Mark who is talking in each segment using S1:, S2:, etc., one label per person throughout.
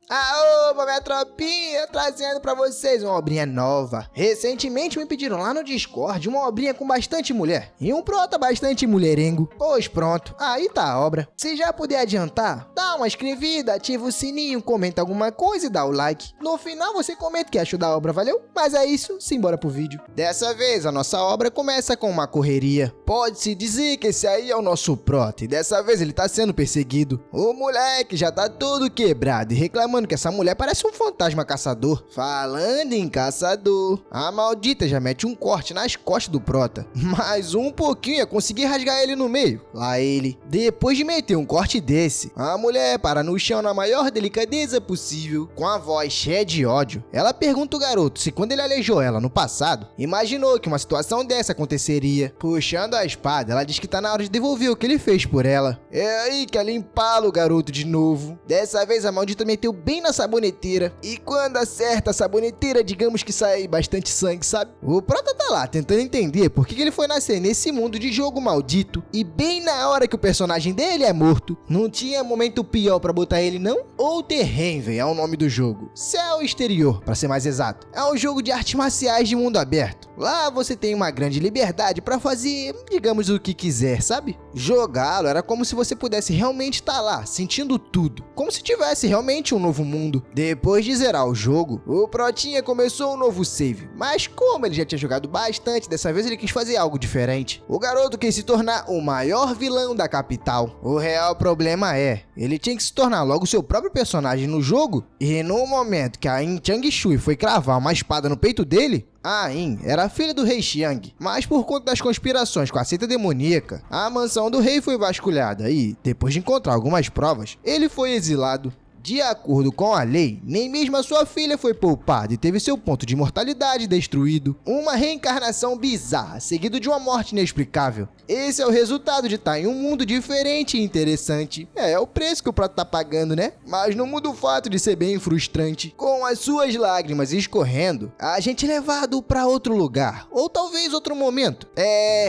S1: Aoba, minha tropinha, trazendo pra vocês uma obrinha nova. Recentemente me pediram lá no Discord uma obrinha com bastante mulher e um prota bastante mulherengo. Pois pronto, aí tá a obra. Se já puder adiantar, dá uma inscrevida, ativa o sininho, comenta alguma coisa e dá o like. No final você comenta o que achou da obra, valeu? Mas é isso, simbora pro vídeo. Dessa vez a nossa obra começa com uma correria. Pode-se dizer que esse aí é o nosso prota e dessa vez ele tá sendo perseguido. O moleque já tá todo quebrado e reclamando que essa mulher parece um fantasma caçador. Falando em caçador, a maldita já mete um corte nas costas do prota. Mais um pouquinho ia conseguir rasgar ele no meio. Lá ele, depois de meter um corte desse, a mulher para no chão na maior delicadeza possível, com a voz cheia de ódio. Ela pergunta ao garoto se quando ele aleijou ela no passado, imaginou que uma situação dessa aconteceria. Puxando a espada, ela diz que tá na hora de devolver o que ele fez por ela. É aí que ela empala o garoto de novo. Dessa vez a maldita meteu bem na saboneteira, e quando acerta a saboneteira, digamos que sai bastante sangue, sabe? O prota tá lá tentando entender por que ele foi nascer nesse mundo de jogo maldito, e bem na hora que o personagem dele é morto. Não tinha momento pior pra botar ele, não? Outer Heaven é o nome do jogo, Céu Exterior, pra ser mais exato. É um jogo de artes marciais de mundo aberto. Lá você tem uma grande liberdade pra fazer, digamos, o que quiser, sabe? Jogá-lo era como se você pudesse realmente estar lá, sentindo tudo, como se tivesse realmente um novo mundo. Depois de zerar o jogo, o protinha começou um novo save, mas como ele já tinha jogado bastante, dessa vez ele quis fazer algo diferente. O garoto quis se tornar o maior vilão da capital. O real problema é, ele tinha que se tornar logo seu próprio personagem no jogo, e no momento que a In Changshui foi cravar uma espada no peito dele, a In era filha do rei Xiang, mas por conta das conspirações com a seita demoníaca, a mansão do rei foi vasculhada e, depois de encontrar algumas provas, ele foi exilado. De acordo com a lei, nem mesmo a sua filha foi poupada e teve seu ponto de imortalidade destruído. Uma reencarnação bizarra, seguido de uma morte inexplicável. Esse é o resultado de estar em um mundo diferente e interessante. É o preço que o prota tá pagando, né? Mas não muda o fato de ser bem frustrante. Com as suas lágrimas escorrendo, a gente é levado pra outro lugar. Ou talvez outro momento.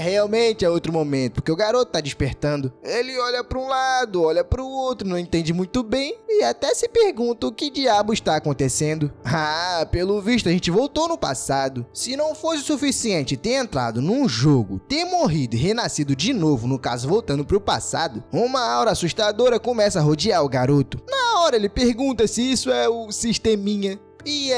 S1: Realmente é outro momento, porque o garoto tá despertando. Ele olha pra um lado, olha pro outro, não entende muito bem e até se pergunta o que diabo está acontecendo. Pelo visto a gente voltou no passado. Se não fosse o suficiente ter entrado num jogo, ter morrido e renascido de novo, no caso voltando pro passado, uma aura assustadora começa a rodear o garoto. Na hora ele pergunta se isso é o sisteminha. E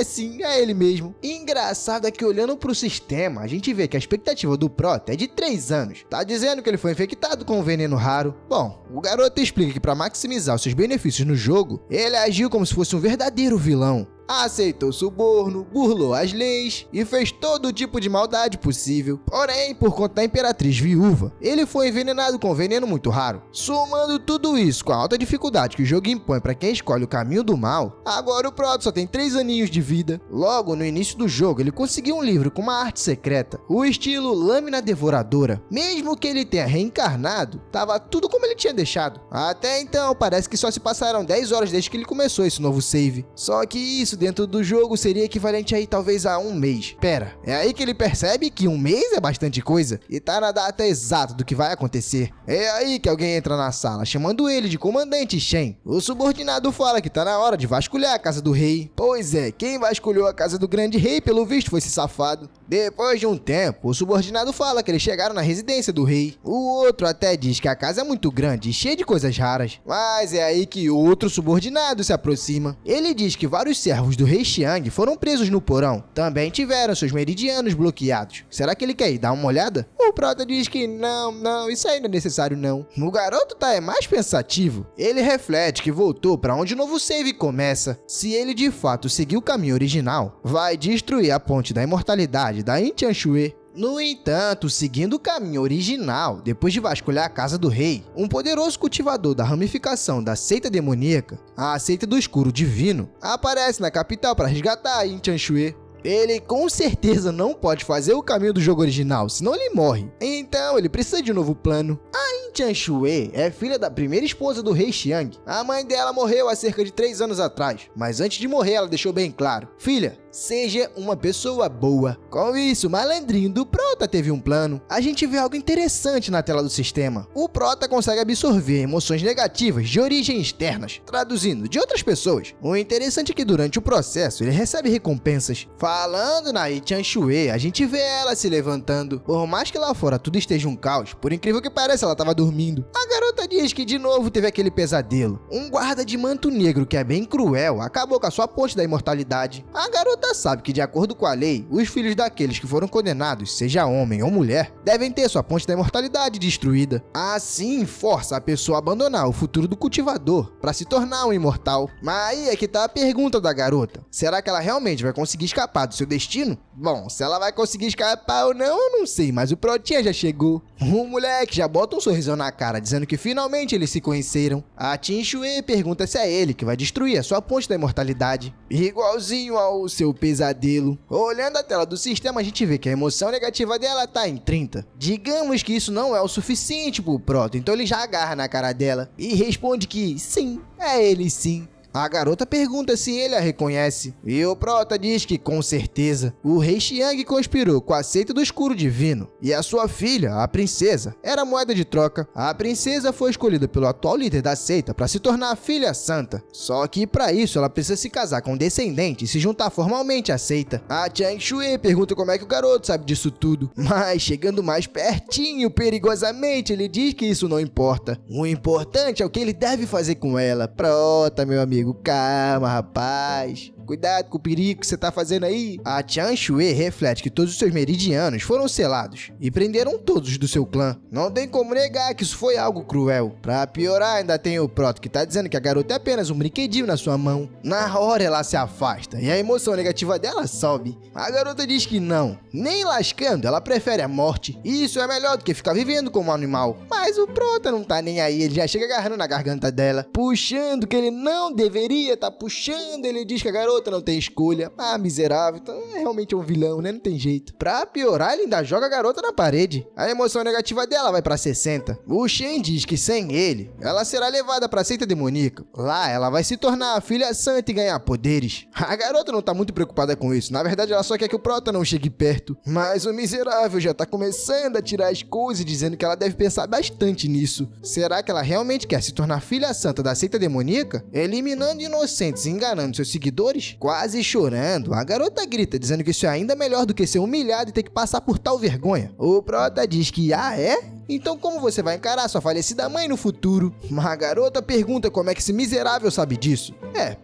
S1: sim, é ele mesmo. Engraçado é que olhando pro sistema, a gente vê que a expectativa do prota é de 3 anos. Tá dizendo que ele foi infectado com um veneno raro. Bom, o garoto explica que para maximizar os seus benefícios no jogo, ele agiu como se fosse um verdadeiro vilão. Aceitou suborno, burlou as leis e fez todo tipo de maldade possível. Porém, por conta da Imperatriz Viúva, ele foi envenenado com um veneno muito raro. Somando tudo isso com a alta dificuldade que o jogo impõe para quem escolhe o caminho do mal, agora o prota só tem 3 aninhos de vida. Logo no início do jogo, ele conseguiu um livro com uma arte secreta, o estilo Lâmina Devoradora. Mesmo que ele tenha reencarnado, tava tudo como ele tinha deixado. Até então, parece que só se passaram 10 horas desde que ele começou esse novo save. Só que isso dentro do jogo seria equivalente aí talvez a 1 mês. Pera, é aí que ele percebe que 1 mês é bastante coisa e tá na data exata do que vai acontecer. É aí que alguém entra na sala, chamando ele de Comandante Shen. O subordinado fala que tá na hora de vasculhar a casa do rei. Pois é, quem vasculhou a casa do grande rei pelo visto foi esse safado. Depois de um tempo, o subordinado fala que eles chegaram na residência do rei. O outro até diz que a casa é muito grande e cheia de coisas raras. Mas é aí que outro subordinado se aproxima. Ele diz que vários servos do rei Xiang foram presos no porão. Também tiveram seus meridianos bloqueados. Será que ele quer ir dar uma olhada? O prota diz que não, isso aí não é necessário não. O garoto tá mais pensativo. Ele reflete que voltou para onde o novo save começa. Se ele de fato seguir o caminho original, vai destruir a ponte da imortalidade da In Changshui. No entanto, seguindo o caminho original, depois de vasculhar a casa do rei, um poderoso cultivador da ramificação da seita demoníaca, a seita do escuro divino, aparece na capital para resgatar a In Changshui. Ele com certeza não pode fazer o caminho do jogo original, senão ele morre. Então ele precisa de um novo plano. A In Changshui é filha da primeira esposa do rei Xiang. A mãe dela morreu há cerca de 3 anos atrás, mas antes de morrer ela deixou bem claro: filha, Seja uma pessoa boa. Com isso, o malandrinho do Prota teve um plano. A gente vê algo interessante na tela do sistema. O Prota consegue absorver emoções negativas de origem externas, traduzindo de outras pessoas. O interessante é que durante o processo ele recebe recompensas. Falando na Chan Shue, a gente vê ela se levantando. Por mais que lá fora tudo esteja um caos, por incrível que pareça, ela estava dormindo. A garota diz que de novo teve aquele pesadelo. Um guarda de manto negro que é bem cruel acabou com a sua ponte da imortalidade. A garota sabe que, de acordo com a lei, os filhos daqueles que foram condenados, seja homem ou mulher, devem ter sua ponte da imortalidade destruída. Assim, força a pessoa a abandonar o futuro do cultivador para se tornar um imortal. Mas aí é que tá a pergunta da garota. Será que ela realmente vai conseguir escapar do seu destino? Bom, se ela vai conseguir escapar ou não, eu não sei, mas o Protinha já chegou. O moleque já bota um sorrisão na cara, dizendo que finalmente eles se conheceram. A Chan Shue pergunta se é ele que vai destruir a sua ponte da imortalidade. Igualzinho ao seu pesadelo. Olhando a tela do sistema, a gente vê que a emoção negativa dela tá em 30. Digamos que isso não é o suficiente pro Proto, então ele já agarra na cara dela e responde que sim, é ele sim. A garota pergunta se ele a reconhece, e o Prota diz que com certeza. O rei Xiang conspirou com a seita do escuro divino, e a sua filha, a princesa, era moeda de troca. A princesa foi escolhida pelo atual líder da seita para se tornar a filha santa. Só que para isso ela precisa se casar com um descendente e se juntar formalmente à seita. A Chan Shue pergunta como é que o garoto sabe disso tudo, mas chegando mais pertinho, perigosamente, ele diz que isso não importa. O importante é o que ele deve fazer com ela. Prota, meu amigo. Calma, rapaz. Cuidado com o perigo que você tá fazendo aí. A Chan Shue reflete que todos os seus meridianos foram selados e prenderam todos do seu clã. Não tem como negar que isso foi algo cruel. Pra piorar, ainda tem o Proto que tá dizendo que a garota é apenas um brinquedinho na sua mão. Na hora ela se afasta e a emoção negativa dela sobe. A garota diz que não, nem lascando, ela prefere a morte. E isso é melhor do que ficar vivendo como um animal. Mas o Proto não tá nem aí, ele já chega agarrando na garganta dela, puxando que ele não deveria tá puxando. Ele diz que a garota não tem escolha. Ah, miserável. Então é realmente um vilão, né? Não tem jeito. Pra piorar, ele ainda joga a garota na parede. A emoção negativa dela vai pra 60. O Shen diz que sem ele, ela será levada pra seita demoníaca. Lá, ela vai se tornar a filha santa e ganhar poderes. A garota não tá muito preocupada com isso. Na verdade, ela só quer que o Prota não chegue perto. Mas o miserável já tá começando a tirar as coisas, dizendo que ela deve pensar bastante nisso. Será que ela realmente quer se tornar filha santa da seita demoníaca? Eliminando inocentes e enganando seus seguidores? Quase chorando, a garota grita, dizendo que isso é ainda melhor do que ser humilhado e ter que passar por tal vergonha. O Prota diz que, é? Então como você vai encarar sua falecida mãe no futuro? A garota pergunta como é que esse miserável sabe disso.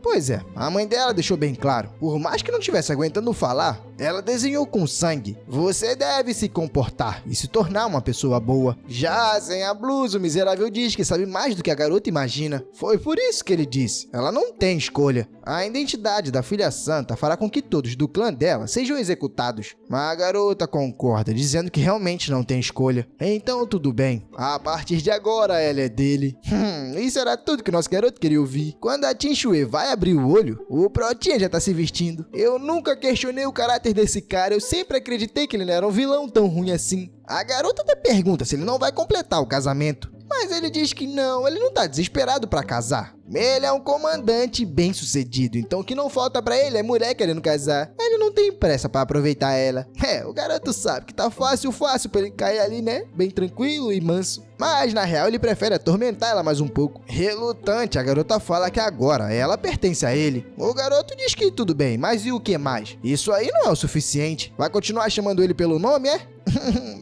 S1: Pois é, a mãe dela deixou bem claro. Por mais que não estivesse aguentando falar, ela desenhou com sangue: você deve se comportar e se tornar uma pessoa boa. Já sem a blusa, o miserável diz que sabe mais do que a garota imagina. Foi por isso que ele disse: ela não tem escolha. A identidade da filha santa fará com que todos do clã dela sejam executados. Mas a garota concorda, dizendo que realmente não tem escolha. Então tudo bem, a partir de agora ela é dele. Isso era tudo que nosso garoto queria ouvir. Quando a Chan Shue vai abrir o olho, o Protinha já tá se vestindo. Eu nunca questionei o caráter desse cara, eu sempre acreditei que ele não era um vilão tão ruim assim. A garota até pergunta se ele não vai completar o casamento, mas ele diz que não, ele não tá desesperado pra casar. Ele é um comandante bem sucedido, então o que não falta pra ele é mulher querendo casar. Ele não tem pressa pra aproveitar ela. O garoto sabe que tá fácil pra ele cair ali, né? Bem tranquilo e manso. Mas na real ele prefere atormentar ela mais um pouco. Relutante, a garota fala que agora ela pertence a ele. O garoto diz que tudo bem, mas e o que mais? Isso aí não é o suficiente. Vai continuar chamando ele pelo nome, é?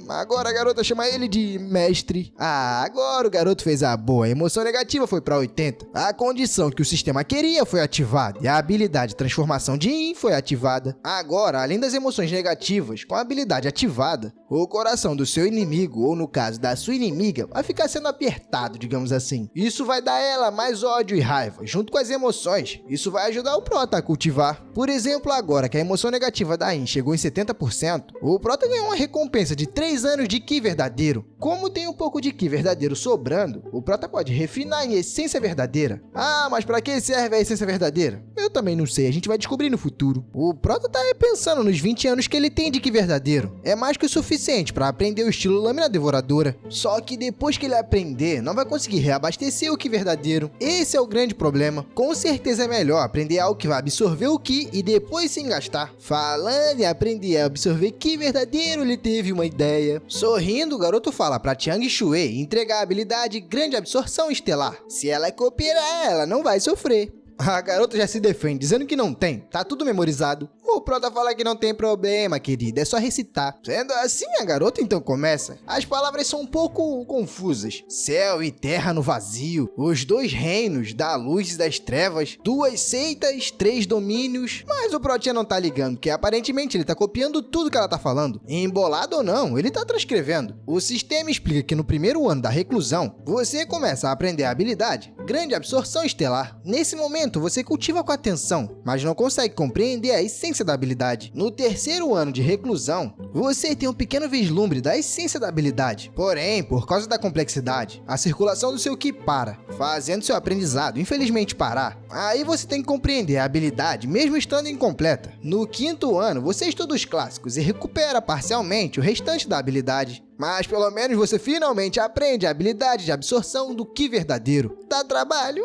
S1: Agora a garota chama ele de mestre. Agora o garoto fez a boa. A emoção negativa foi pra 80. A condição que o sistema queria foi ativada e a habilidade de transformação de Yin foi ativada. Agora, além das emoções negativas, com a habilidade ativada, o coração do seu inimigo, ou no caso da sua inimiga, vai ficar sendo apertado, digamos assim. Isso vai dar a ela mais ódio e raiva, junto com as emoções. Isso vai ajudar o Prota a cultivar. Por exemplo, agora que a emoção negativa da Yin chegou em 70%, o Prota ganhou uma recompensa de 3 anos de Ki verdadeiro. Como tem um pouco de Ki verdadeiro sobrando, o Prota pode refinar em essência verdadeira. Mas pra que serve a essência verdadeira? Eu também não sei, a gente vai descobrir no futuro. O Prota tá pensando nos 20 anos que ele tem de Ki verdadeiro. É mais que o suficiente suficiente para aprender o estilo lâmina devoradora. Só que depois que ele aprender, não vai conseguir reabastecer o Ki verdadeiro. Esse é o grande problema. Com certeza é melhor aprender algo que vai absorver o Ki e depois sem gastar. Falando em aprender a absorver Ki verdadeiro, ele teve uma ideia. Sorrindo, o garoto fala para Tiang Shui entregar a habilidade Grande Absorção Estelar. Se ela cooperar, ela não vai sofrer. A garota já se defende, dizendo que não tem, tá tudo memorizado. O prota fala que não tem problema, querida, é só recitar. Sendo assim, a garota então começa. As palavras são um pouco confusas. Céu e terra no vazio, os 2 reinos, da luz e das trevas, 2 seitas, 3 domínios. Mas o protinha não tá ligando, porque aparentemente ele tá copiando tudo que ela tá falando. Embolado ou não, ele tá transcrevendo. O sistema explica que no primeiro ano da reclusão, você começa a aprender a habilidade Grande Absorção Estelar. Nesse momento, você cultiva com atenção, mas não consegue compreender a essência da habilidade. No terceiro ano de reclusão, você tem um pequeno vislumbre da essência da habilidade. Porém, por causa da complexidade, a circulação do seu Ki para, fazendo seu aprendizado infelizmente parar. Aí você tem que compreender a habilidade mesmo estando incompleta. No 5º ano, você estuda os clássicos e recupera parcialmente o restante da habilidade. Mas pelo menos você finalmente aprende a habilidade de absorção do Ki verdadeiro. Dá trabalho?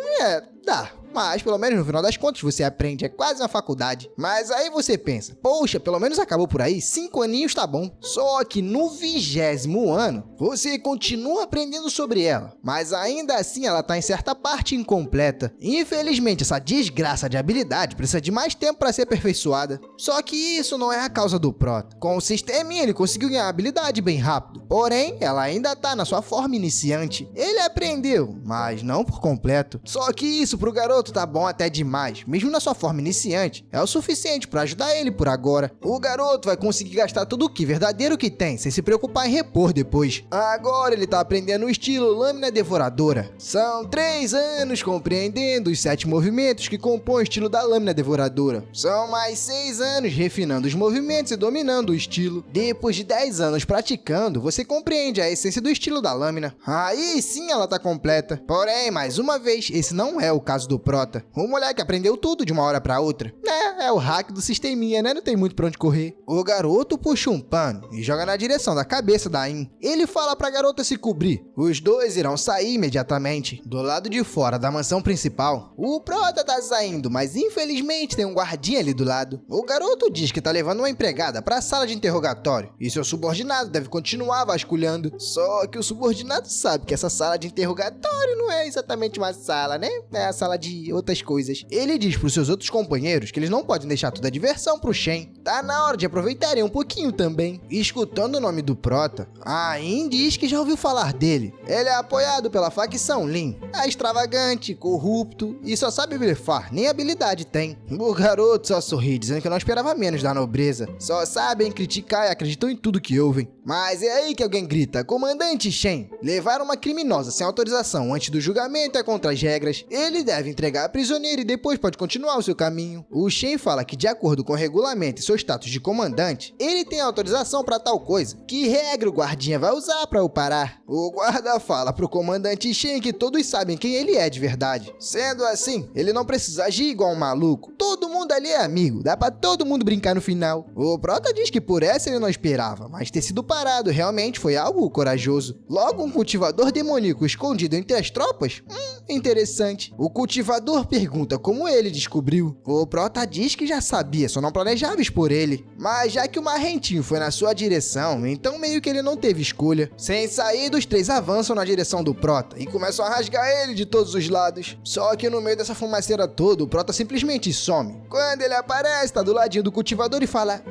S1: Dá. Mas pelo menos no final das contas você aprende, é quase uma faculdade. Mas aí você pensa, poxa, pelo menos acabou por aí, 5 aninhos tá bom. Só que no 20º ano, você continua aprendendo sobre ela, mas ainda assim ela tá em certa parte incompleta. Infelizmente essa desgraça de habilidade precisa de mais tempo para ser aperfeiçoada. Só que isso não é a causa do prota. Com o sisteminha ele conseguiu ganhar a habilidade bem rápido, porém ela ainda tá na sua forma iniciante. Ele aprendeu, mas não por completo. Só que isso pro garoto tá bom até demais, mesmo na sua forma iniciante, é o suficiente para ajudar ele por agora. O garoto vai conseguir gastar tudo o Ki verdadeiro que tem, sem se preocupar em repor depois. Agora ele tá aprendendo o estilo Lâmina Devoradora. São 3 anos compreendendo os 7 movimentos que compõem o estilo da Lâmina Devoradora. São mais 6 anos refinando os movimentos e dominando o estilo. Depois de 10 anos praticando, você compreende a essência do estilo da lâmina. Aí sim ela tá completa. Porém, mais uma vez, esse não é o caso do prota. O moleque aprendeu tudo de uma hora pra outra. É o hack do sisteminha, né? Não tem muito pra onde correr. O garoto puxa um pano e joga na direção da cabeça da In. Ele fala pra garota se cobrir. Os dois irão sair imediatamente. Do lado de fora da mansão principal, o prota tá saindo, mas infelizmente tem um guardinha ali do lado. O garoto diz que tá levando uma empregada pra sala de interrogatório e seu subordinado deve continuar vasculhando. Só que o subordinado sabe que essa sala de interrogatório não é exatamente uma sala, né? É a sala de outras coisas. Ele diz pros seus outros companheiros que eles não podem deixar toda a diversão pro Shen. Tá na hora de aproveitarem um pouquinho também. Escutando o nome do prota, a In diz que já ouviu falar dele. Ele é apoiado pela facção Lin. É extravagante, corrupto e só sabe blefar, nem habilidade tem. O garoto só sorri, dizendo que não esperava menos da nobreza. Só sabem criticar e acreditam em tudo que ouvem. Mas é aí que alguém grita: Comandante Shen, levar uma criminosa sem autorização antes do julgamento é contra as regras. Ele deve entregar a prisioneira e depois pode continuar o seu caminho. O Shen fala que de acordo com o regulamento e seu status de comandante, ele tem autorização para tal coisa. Que regra o guardinha vai usar para o parar? O guarda fala pro comandante Shen que todos sabem quem ele é de verdade. Sendo assim, ele não precisa agir igual um maluco. Todo mundo ali é amigo, dá pra todo mundo brincar no final. O prota diz que por essa ele não esperava, mas ter sido parado realmente foi algo corajoso. Logo, um cultivador demoníaco escondido entre as tropas? Interessante. O cultivador pergunta como ele descobriu. O prota diz que já sabia, só não planejava expor ele. Mas já que o marrentinho foi na sua direção, então meio que ele não teve escolha. Sem sair, os 3 avançam na direção do prota e começam a rasgar ele de todos os lados. Só que no meio dessa fumaceira toda, o prota simplesmente some. Quando ele aparece, tá do ladinho do cultivador e fala: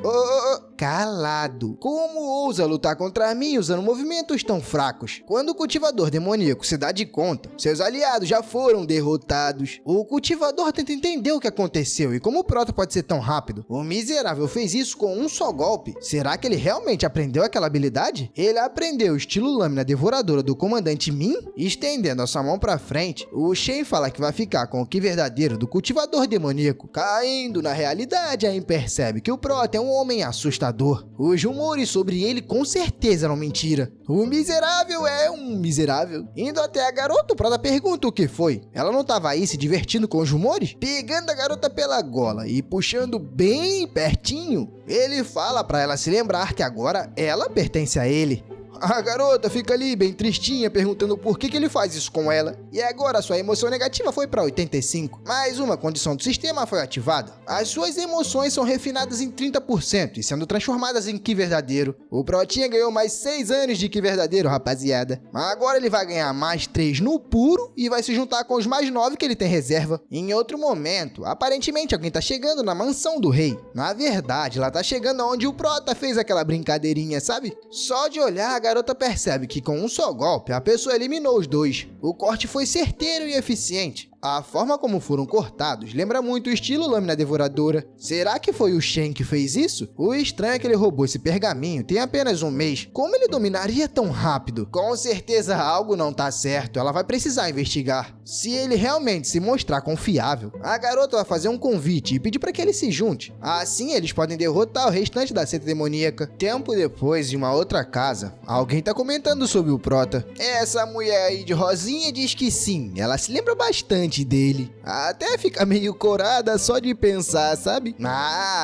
S1: calado. Como ousa lutar contra mim usando movimentos tão fracos? Quando o cultivador demoníaco se dá de conta, seus aliados já foram derrotados. O cultivador tenta entender o que aconteceu e como o prota pode ser tão rápido. O miserável fez isso com um só golpe. Será que ele realmente aprendeu aquela habilidade? Ele aprendeu o estilo lâmina devoradora do comandante Min? Estendendo a sua mão pra frente, o Shen fala que vai ficar com o Ki verdadeiro do cultivador demoníaco. Caindo na realidade, a In percebe que o prota é um homem assustador assustador. Os rumores sobre ele com certeza eram mentira. O miserável é um miserável. Indo até a garota, o Prota pergunta o que foi. Ela não estava aí se divertindo com os rumores? Pegando a garota pela gola e puxando bem pertinho, ele fala para ela se lembrar que agora ela pertence a ele. A garota fica ali bem tristinha, perguntando por que ele faz isso com ela. E agora sua emoção negativa foi para 85. Mais uma condição do sistema foi ativada. As suas emoções são refinadas em 30% e sendo transformadas em Ki verdadeiro. O Protinha ganhou mais 6 anos de Ki verdadeiro, rapaziada. Agora ele vai ganhar mais 3 no puro e vai se juntar com os mais 9 que ele tem reserva. Em outro momento, aparentemente alguém tá chegando na mansão do rei. Na verdade, ela tá chegando onde o Prota fez aquela brincadeirinha, sabe? Só de olhar, a garota percebe que com um só golpe a pessoa eliminou os dois. O corte foi certeiro e eficiente. A forma como foram cortados lembra muito o estilo Lâmina Devoradora. Será que foi o Shen que fez isso? O estranho é que ele roubou esse pergaminho tem apenas um mês. Como ele dominaria tão rápido? Com certeza algo não tá certo, ela vai precisar investigar. Se ele realmente se mostrar confiável, a garota vai fazer um convite e pedir para que ele se junte. Assim eles podem derrotar o restante da seita demoníaca. Tempo depois, em uma outra casa, alguém tá comentando sobre o Prota. Essa mulher aí de rosinha diz que sim, ela se lembra bastante dele. Até fica meio corada só de pensar, sabe?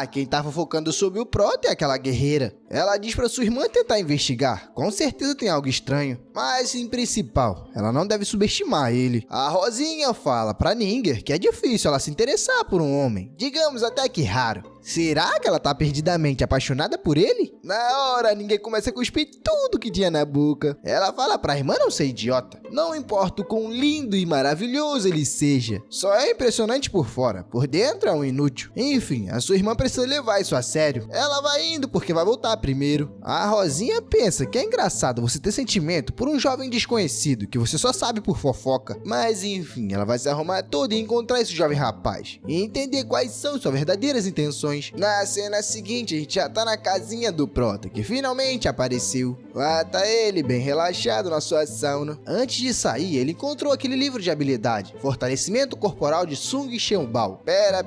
S1: Quem tá fofocando sobre o Prota é aquela guerreira. Ela diz pra sua irmã tentar investigar. Com certeza tem algo estranho. Mas, em principal, ela não deve subestimar ele. A Rosinha fala pra Ninger que é difícil ela se interessar por um homem. Digamos até que raro. Será que ela tá perdidamente apaixonada por ele? Na hora, ninguém começa a cuspir tudo que tinha na boca. Ela fala pra irmã não ser idiota. Não importa o quão lindo e maravilhoso ele seja. Só é impressionante por fora. Por dentro é um inútil. Enfim, a sua irmã precisa levar isso a sério. Ela vai indo porque vai voltar primeiro. A Rosinha pensa que é engraçado você ter sentimento por um jovem desconhecido que você só sabe por fofoca. Mas enfim, ela vai se arrumar toda e encontrar esse jovem rapaz. E entender quais são suas verdadeiras intenções. Na cena seguinte, a gente já tá na casinha do Prota, que finalmente apareceu. Lá tá ele, bem relaxado na sua sauna. Antes de sair, ele encontrou aquele livro de habilidade, Fortalecimento Corporal de Sung Shenbao. Pera,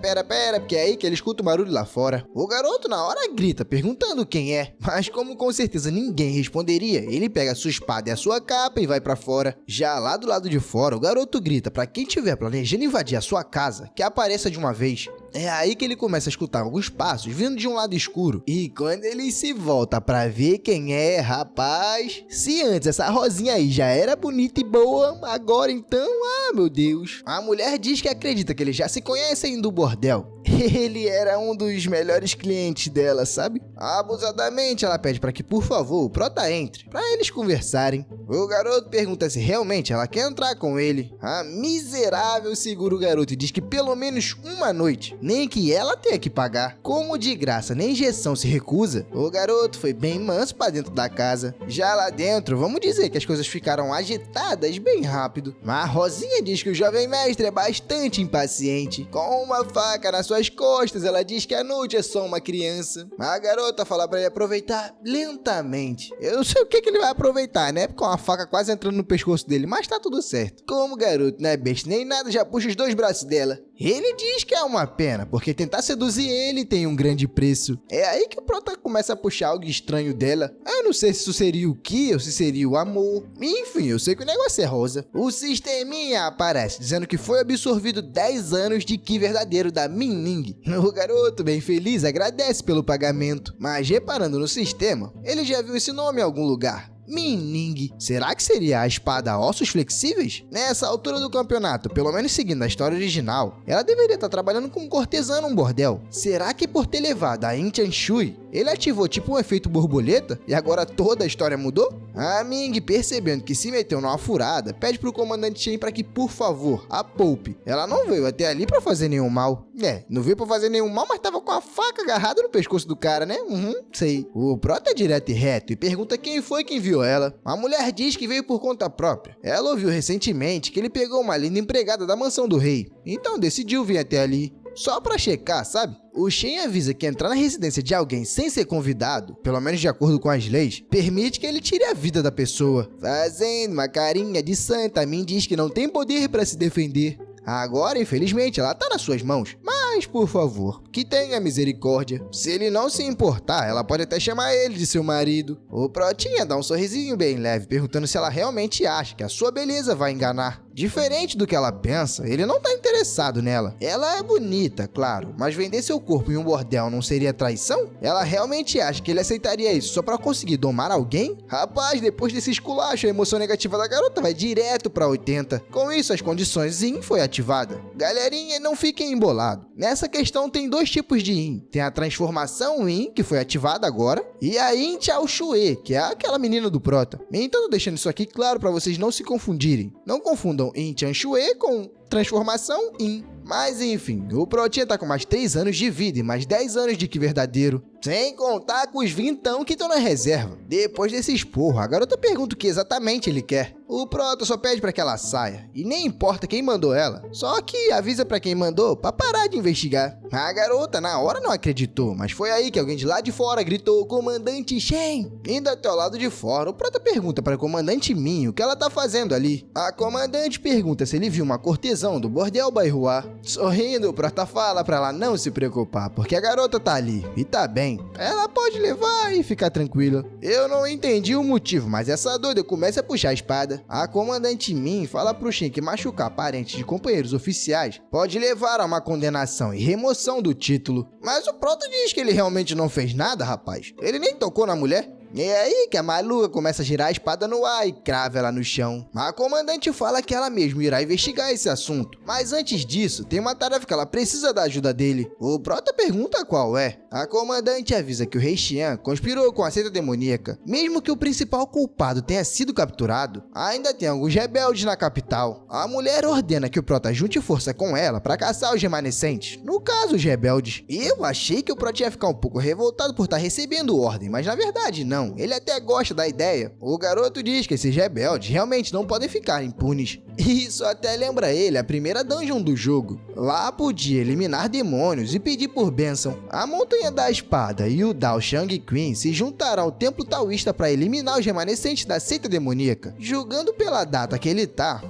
S1: porque é aí que ele escuta o barulho lá fora. O garoto na hora grita, perguntando quem é. Mas como com certeza ninguém responderia, ele pega a sua espada e a sua capa e vai pra fora. Já lá do lado de fora, o garoto grita pra quem estiver planejando invadir a sua casa, que apareça de uma vez. É aí que ele começa a escutar alguns passos vindo de um lado escuro. E quando ele se volta pra ver quem é, rapaz... Se antes essa Rosinha aí já era bonita e boa, agora então, meu Deus. A mulher diz que acredita que eles já se conhecem do bordel. Ele era um dos melhores clientes dela, sabe? Abusadamente, ela pede pra que, por favor, o Prota entre, pra eles conversarem. O garoto pergunta se realmente ela quer entrar com ele. A miserável segura o garoto e diz que pelo menos uma noite, nem que ela tenha que pagar. Como de graça nem injeção se recusa, o garoto foi bem manso pra dentro da casa. Já lá dentro, vamos dizer que as coisas ficaram agitadas bem rápido. Mas a Rosinha diz que o jovem mestre é bastante impaciente. Com uma faca nas suas costas, ela diz que a Nut é só uma criança. A garota fala pra ele aproveitar lentamente. Eu não sei o que ele vai aproveitar, né? Com a faca quase entrando no pescoço dele, mas tá tudo certo. Como o garoto não é besta nem nada, já puxa os 2 braços dela. Ele diz que é uma pena, porque tentar seduzir ele tem um grande preço. É aí que o Prota começa a puxar algo estranho dela. Eu não sei se isso seria o Ki ou se seria o amor. Enfim, eu sei que o negócio é rosa. O sisteminha aparece, dizendo que foi absorvido 10 anos de Ki verdadeiro da Min Ning. O garoto, bem feliz, agradece pelo pagamento. Mas reparando no sistema, ele já viu esse nome em algum lugar. Min Ning. Será que seria a espada Ossos Flexíveis? Nessa altura do campeonato, pelo menos seguindo a história original, ela deveria estar trabalhando como cortesã num bordel. Será que por ter levado a Inchan Shui, ele ativou tipo um efeito borboleta e agora toda a história mudou? A Ming, percebendo que se meteu numa furada, pede pro comandante Shen para que, por favor, a poupe. Ela não veio até ali pra fazer nenhum mal. Não veio pra fazer nenhum mal, mas tava com a faca agarrada no pescoço do cara, né? Sei. O Prota é direto e reto e pergunta quem foi que enviou ela. A mulher diz que veio por conta própria. Ela ouviu recentemente que ele pegou uma linda empregada da mansão do rei, então decidiu vir até ali. Só pra checar, sabe? O Shen avisa que entrar na residência de alguém sem ser convidado, pelo menos de acordo com as leis, permite que ele tire a vida da pessoa. Fazendo uma carinha de santa, Min diz que não tem poder pra se defender. Agora, infelizmente, ela tá nas suas mãos. Mas Mas, por favor, que tenha misericórdia. Se ele não se importar, ela pode até chamar ele de seu marido. O Protinha dá um sorrisinho bem leve, perguntando se ela realmente acha que a sua beleza vai enganar. Diferente do que ela pensa, ele não tá interessado nela. Ela é bonita, claro, mas vender seu corpo em um bordel não seria traição? Ela realmente acha que ele aceitaria isso só pra conseguir domar alguém? Rapaz, depois desse esculacho, a emoção negativa da garota vai direto pra 80. Com isso, as condições Yin foi ativada. Galerinha, não fiquem embolados. Nessa questão tem dois tipos de Yin. Tem a transformação Yin, que foi ativada agora, e a Yin Chao Shue, que é aquela menina do Prota. Então tô deixando isso aqui claro pra vocês não se confundirem. Não confundam Yin Chao Shue com transformação Yin. Mas enfim, o Protinha tá com mais 3 anos de vida e mais 10 anos de que verdadeiro. Sem contar com os vintão que estão na reserva. Depois desse esporro, a garota pergunta o que exatamente ele quer. O Prota só pede pra que ela saia, e nem importa quem mandou ela. Só que avisa pra quem mandou pra parar de investigar. A garota na hora não acreditou, mas foi aí que alguém de lá de fora gritou: Comandante Shen! Indo até o lado de fora, o Prota pergunta pra Comandante Minho o que ela tá fazendo ali. A comandante pergunta se ele viu uma cortesão do bordel Baihuá. Sorrindo, o Prota fala pra ela não se preocupar, porque a garota tá ali, e tá bem. Ela pode levar e ficar tranquila. Eu não entendi o motivo, mas essa doida começa a puxar a espada. A comandante Min fala pro Shen que machucar parentes de companheiros oficiais pode levar a uma condenação e remoção do título. Mas o Prota diz que ele realmente não fez nada, rapaz. Ele nem tocou na mulher. E é aí que a maluca começa a girar a espada no ar e crava ela no chão. A comandante fala que ela mesma irá investigar esse assunto. Mas antes disso, tem uma tarefa que ela precisa da ajuda dele. O Prota pergunta qual é. A comandante avisa que o Rei Xian conspirou com a seita demoníaca. Mesmo que o principal culpado tenha sido capturado, ainda tem alguns rebeldes na capital. A mulher ordena que o Prota junte força com ela para caçar os remanescentes. No caso, os rebeldes. Eu achei que o Prota ia ficar um pouco revoltado por estar recebendo ordem, mas na verdade não. Ele até gosta da ideia. O garoto diz que esses rebeldes realmente não podem ficar impunes. Isso até lembra ele a primeira dungeon do jogo. Lá podia eliminar demônios e pedir por bênção. A Montanha da Espada e o Dao Shang Queen se juntaram ao templo taoísta para eliminar os remanescentes da seita demoníaca. Julgando pela data que ele tá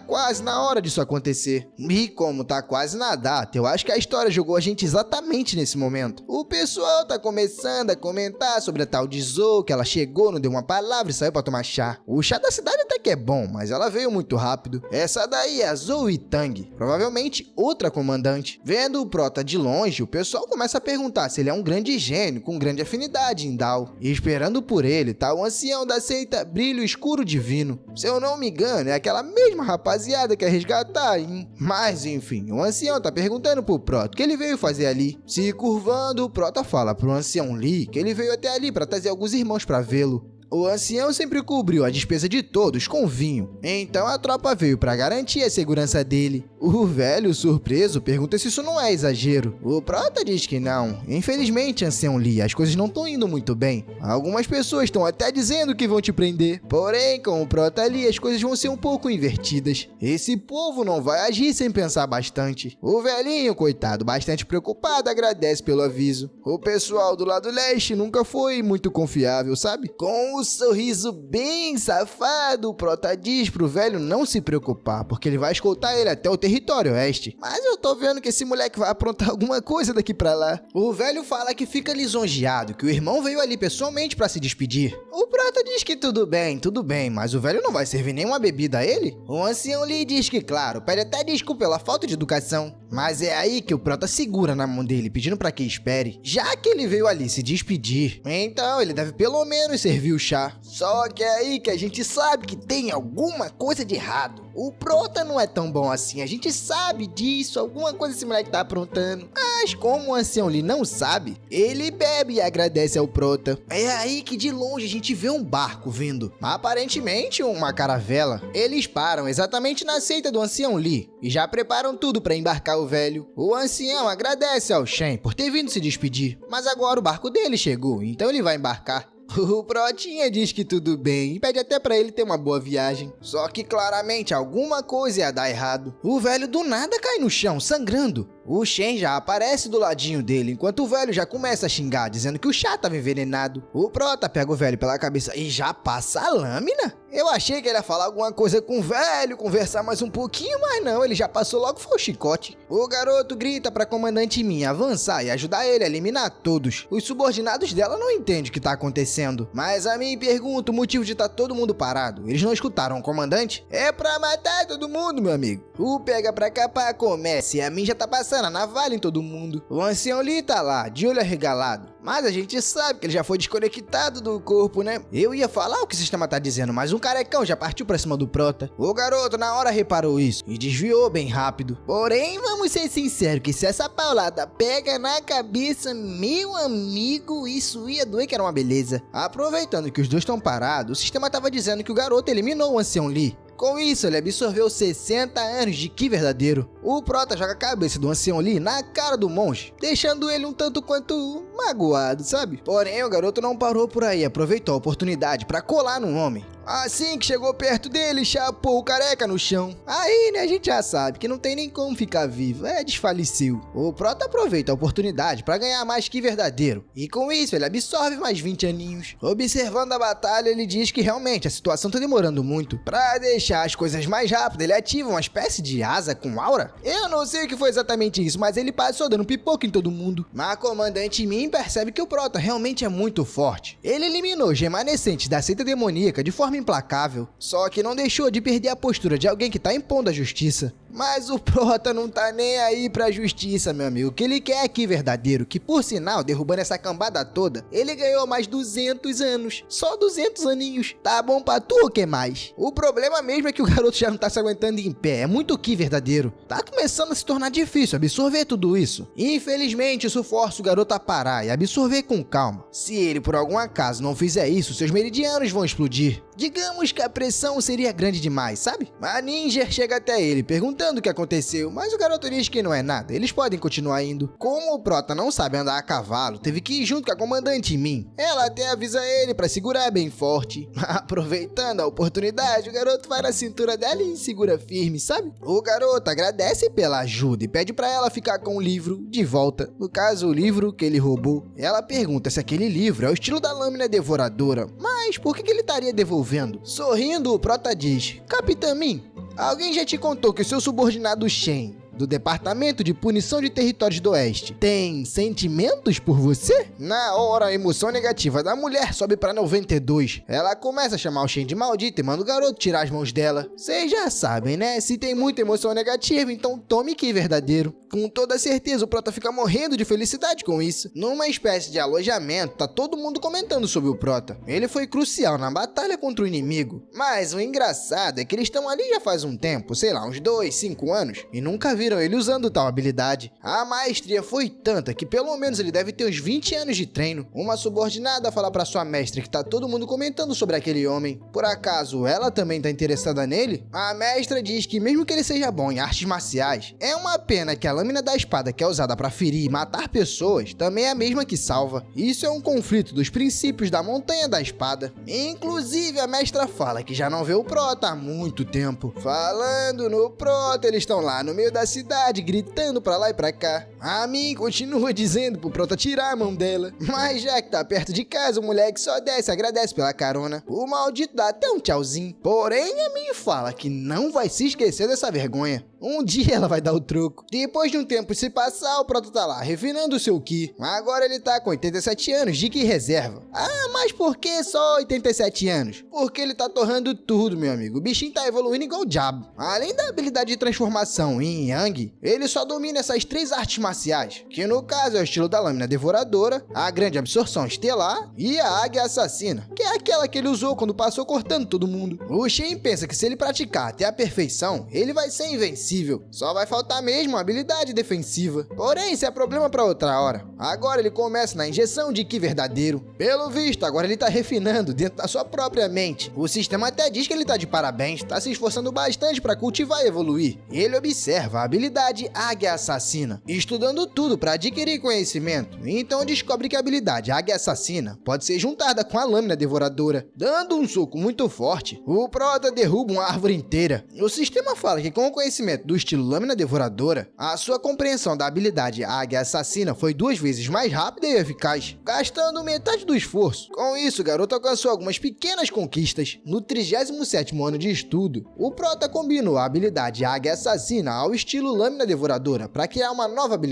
S1: quase na hora disso acontecer. E como tá quase na data, eu acho que a história jogou a gente exatamente nesse momento. O pessoal tá começando a comentar sobre a tal de Zou, que ela chegou, não deu uma palavra e saiu pra tomar chá. O chá da cidade até que é bom, mas ela veio muito rápido. Essa daí é a Zou Tang, provavelmente outra comandante. Vendo o Prota de longe, o pessoal começa a perguntar se ele é um grande gênio com grande afinidade em Dao. E esperando por ele tá o ancião da seita Brilho Escuro Divino. Se eu não me engano, é aquela mesma rapaziada que é resgatar, hein? Mas enfim, o ancião tá perguntando pro Prota o que ele veio fazer ali. Se curvando, o Prota fala pro ancião Li que ele veio até ali pra trazer alguns irmãos pra vê-lo. O ancião sempre cobriu a despesa de todos com vinho, então a tropa veio para garantir a segurança dele. O velho, surpreso, pergunta se isso não é exagero. O Prota diz que não. Infelizmente, ancião Li, as coisas não estão indo muito bem. Algumas pessoas estão até dizendo que vão te prender. Porém, com o Prota ali, as coisas vão ser um pouco invertidas. Esse povo não vai agir sem pensar bastante. O velhinho, coitado, bastante preocupado, agradece pelo aviso. O pessoal do lado leste nunca foi muito confiável, sabe? Com um sorriso bem safado, o Prota diz pro velho não se preocupar, porque ele vai escoltar ele até o território oeste. Mas eu tô vendo que esse moleque vai aprontar alguma coisa daqui pra lá. O velho fala que fica lisonjeado, que o irmão veio ali pessoalmente pra se despedir. O Prota diz que tudo bem, mas o velho não vai servir nenhuma bebida a ele? O ancião lhe diz que claro, pede até desculpa pela falta de educação. Mas é aí que o Prota segura na mão dele, pedindo pra que espere. Já que ele veio ali se despedir, então ele deve pelo menos servir o chá. Só que é aí que a gente sabe que tem alguma coisa de errado. O Prota não é tão bom assim, a gente sabe disso, alguma coisa esse moleque tá aprontando. Mas como o ancião Li não sabe, ele bebe e agradece ao Prota. É aí que de longe a gente vê um barco vindo, aparentemente uma caravela. Eles param exatamente na seita do ancião Li e já preparam tudo pra embarcar o velho. O ancião agradece ao Shen por ter vindo se despedir, mas agora o barco dele chegou, então ele vai embarcar. O Protinha diz que tudo bem e pede até pra ele ter uma boa viagem. Só que claramente alguma coisa ia dar errado. O velho do nada cai no chão, sangrando. O Shen já aparece do ladinho dele, enquanto o velho já começa a xingar, dizendo que o chá tava envenenado. O Prota pega o velho pela cabeça e já passa a lâmina. Eu achei que ele ia falar alguma coisa com o velho, conversar mais um pouquinho, mas não, ele já passou logo foi o chicote. O garoto grita pra comandante Min avançar e ajudar ele a eliminar todos. Os subordinados dela não entendem o que tá acontecendo, mas a Min pergunta o motivo de tá todo mundo parado. Eles não escutaram o comandante? É pra matar todo mundo, meu amigo. O pega pra capar começa e a Min já tá passando a navalha em todo mundo. O ancião Lee tá lá, de olho arregalado. Mas a gente sabe que ele já foi desconectado do corpo, né? Eu ia falar o que o sistema tá dizendo, mas um carecão já partiu pra cima do prota. O garoto na hora reparou isso e desviou bem rápido. Porém, vamos ser sinceros que se essa paulada pega na cabeça, meu amigo, isso ia doer que era uma beleza. Aproveitando que os dois estão parados, o sistema tava dizendo que o garoto eliminou o ancião Lee. Com isso, ele absorveu 60 anos de ki verdadeiro. O prota joga a cabeça do ancião Lee na cara do monge, deixando ele um tanto quanto magoado, sabe? Porém, o garoto não parou por aí, aproveitou a oportunidade para colar no homem. Assim que chegou perto dele, chapou o careca no chão. Aí, né, a gente já sabe que não tem nem como ficar vivo, desfaleceu. O prota aproveita a oportunidade para ganhar mais ki verdadeiro. E com isso, ele absorve mais 20 aninhos. Observando a batalha, ele diz que realmente a situação tá demorando muito. Pra deixar as coisas mais rápido, ele ativa uma espécie de asa com aura. Eu não sei o que foi exatamente isso, mas ele passou dando pipoca em todo mundo. Mas a comandante Min percebe que o prota realmente é muito forte. Ele eliminou os remanescentes da seita demoníaca de forma implacável, só que não deixou de perder a postura de alguém que tá impondo a justiça. Mas o prota não tá nem aí pra justiça, meu amigo. O que ele quer aqui verdadeiro, que por sinal, derrubando essa cambada toda, ele ganhou mais 200 anos. Só 200 aninhos. Tá bom pra tu ou que mais? O problema mesmo é que o garoto já não tá se aguentando em pé. É muito ki verdadeiro. Tá começando a se tornar difícil absorver tudo isso. Infelizmente, isso força o garoto a parar e absorver com calma. Se ele por algum acaso não fizer isso, seus meridianos vão explodir. Digamos que a pressão seria grande demais, sabe? A Ninja chega até ele, perguntando o que aconteceu, mas o garoto diz que não é nada, eles podem continuar indo. Como o prota não sabe andar a cavalo, teve que ir junto com a comandante Min. Ela até avisa ele pra segurar bem forte. Aproveitando a oportunidade, o garoto vai na cintura dela e segura firme, sabe? O garoto agradece pela ajuda e pede pra ela ficar com o livro de volta. No caso, o livro que ele roubou. Ela pergunta se aquele livro é o estilo da lâmina devoradora, mas por que ele estaria devolvendo? Sorrindo, o prota diz: Capitã Min, alguém já te contou que o seu subordinado Shen, do Departamento de Punição de Territórios do Oeste, tem sentimentos por você? Na hora, a emoção negativa da mulher sobe pra 92. Ela começa a chamar o Shen de maldito e manda o garoto tirar as mãos dela. Vocês já sabem, né? Se tem muita emoção negativa, então tome ki verdadeiro. Com toda certeza, o prota fica morrendo de felicidade com isso. Numa espécie de alojamento, tá todo mundo comentando sobre o prota. Ele foi crucial na batalha contra o inimigo. Mas o engraçado é que eles estão ali já faz um tempo, sei lá, uns 2, 5 anos, e nunca viram ele usando tal habilidade. A maestria foi tanta que pelo menos ele deve ter uns 20 anos de treino. Uma subordinada fala pra sua mestra que tá todo mundo comentando sobre aquele homem. Por acaso ela também tá interessada nele? A mestra diz que mesmo que ele seja bom em artes marciais, é uma pena que a lâmina da espada que é usada pra ferir e matar pessoas também é a mesma que salva. Isso é um conflito dos princípios da montanha da espada. Inclusive a mestra fala que já não vê o prota há muito tempo. Falando no prota, eles estão lá no meio da cidade, gritando pra lá e pra cá. A Min continua dizendo pro prota tirar a mão dela, mas já que tá perto de casa, o moleque só desce e agradece pela carona. O maldito dá até um tchauzinho. Porém, a Min fala que não vai se esquecer dessa vergonha. Um dia ela vai dar o troco. Depois de um tempo se passar, o prota tá lá, refinando o seu ki. Agora ele tá com 87 anos de ki reserva. Ah, mas por que só 87 anos? Porque ele tá torrando tudo, meu amigo. O bichinho tá evoluindo igual o diabo. Além da habilidade de transformação em Yang, ele só domina essas 3 artes marciais, que no caso é o estilo da lâmina devoradora, a grande absorção estelar e a águia assassina, que é aquela que ele usou quando passou cortando todo mundo. O Shen pensa que se ele praticar até a perfeição, ele vai ser invencível. Só vai faltar mesmo a habilidade defensiva. Porém, isso é problema pra outra hora. Agora ele começa na injeção de ki verdadeiro. Pelo visto, agora ele tá refinando dentro da sua própria mente. O sistema até diz que ele tá de parabéns, tá se esforçando bastante pra cultivar e evoluir. Ele observa a habilidade águia assassina, estudando estudando tudo para adquirir conhecimento, então descobre que a habilidade Águia Assassina pode ser juntada com a Lâmina Devoradora. Dando um soco muito forte, o prota derruba uma árvore inteira. O sistema fala que com o conhecimento do estilo Lâmina Devoradora, a sua compreensão da habilidade Águia Assassina foi 2 vezes mais rápida e eficaz, gastando metade do esforço. Com isso, o garoto alcançou algumas pequenas conquistas. No 37º ano de estudo, o prota combinou a habilidade Águia Assassina ao estilo Lâmina Devoradora para criar uma nova habilidade.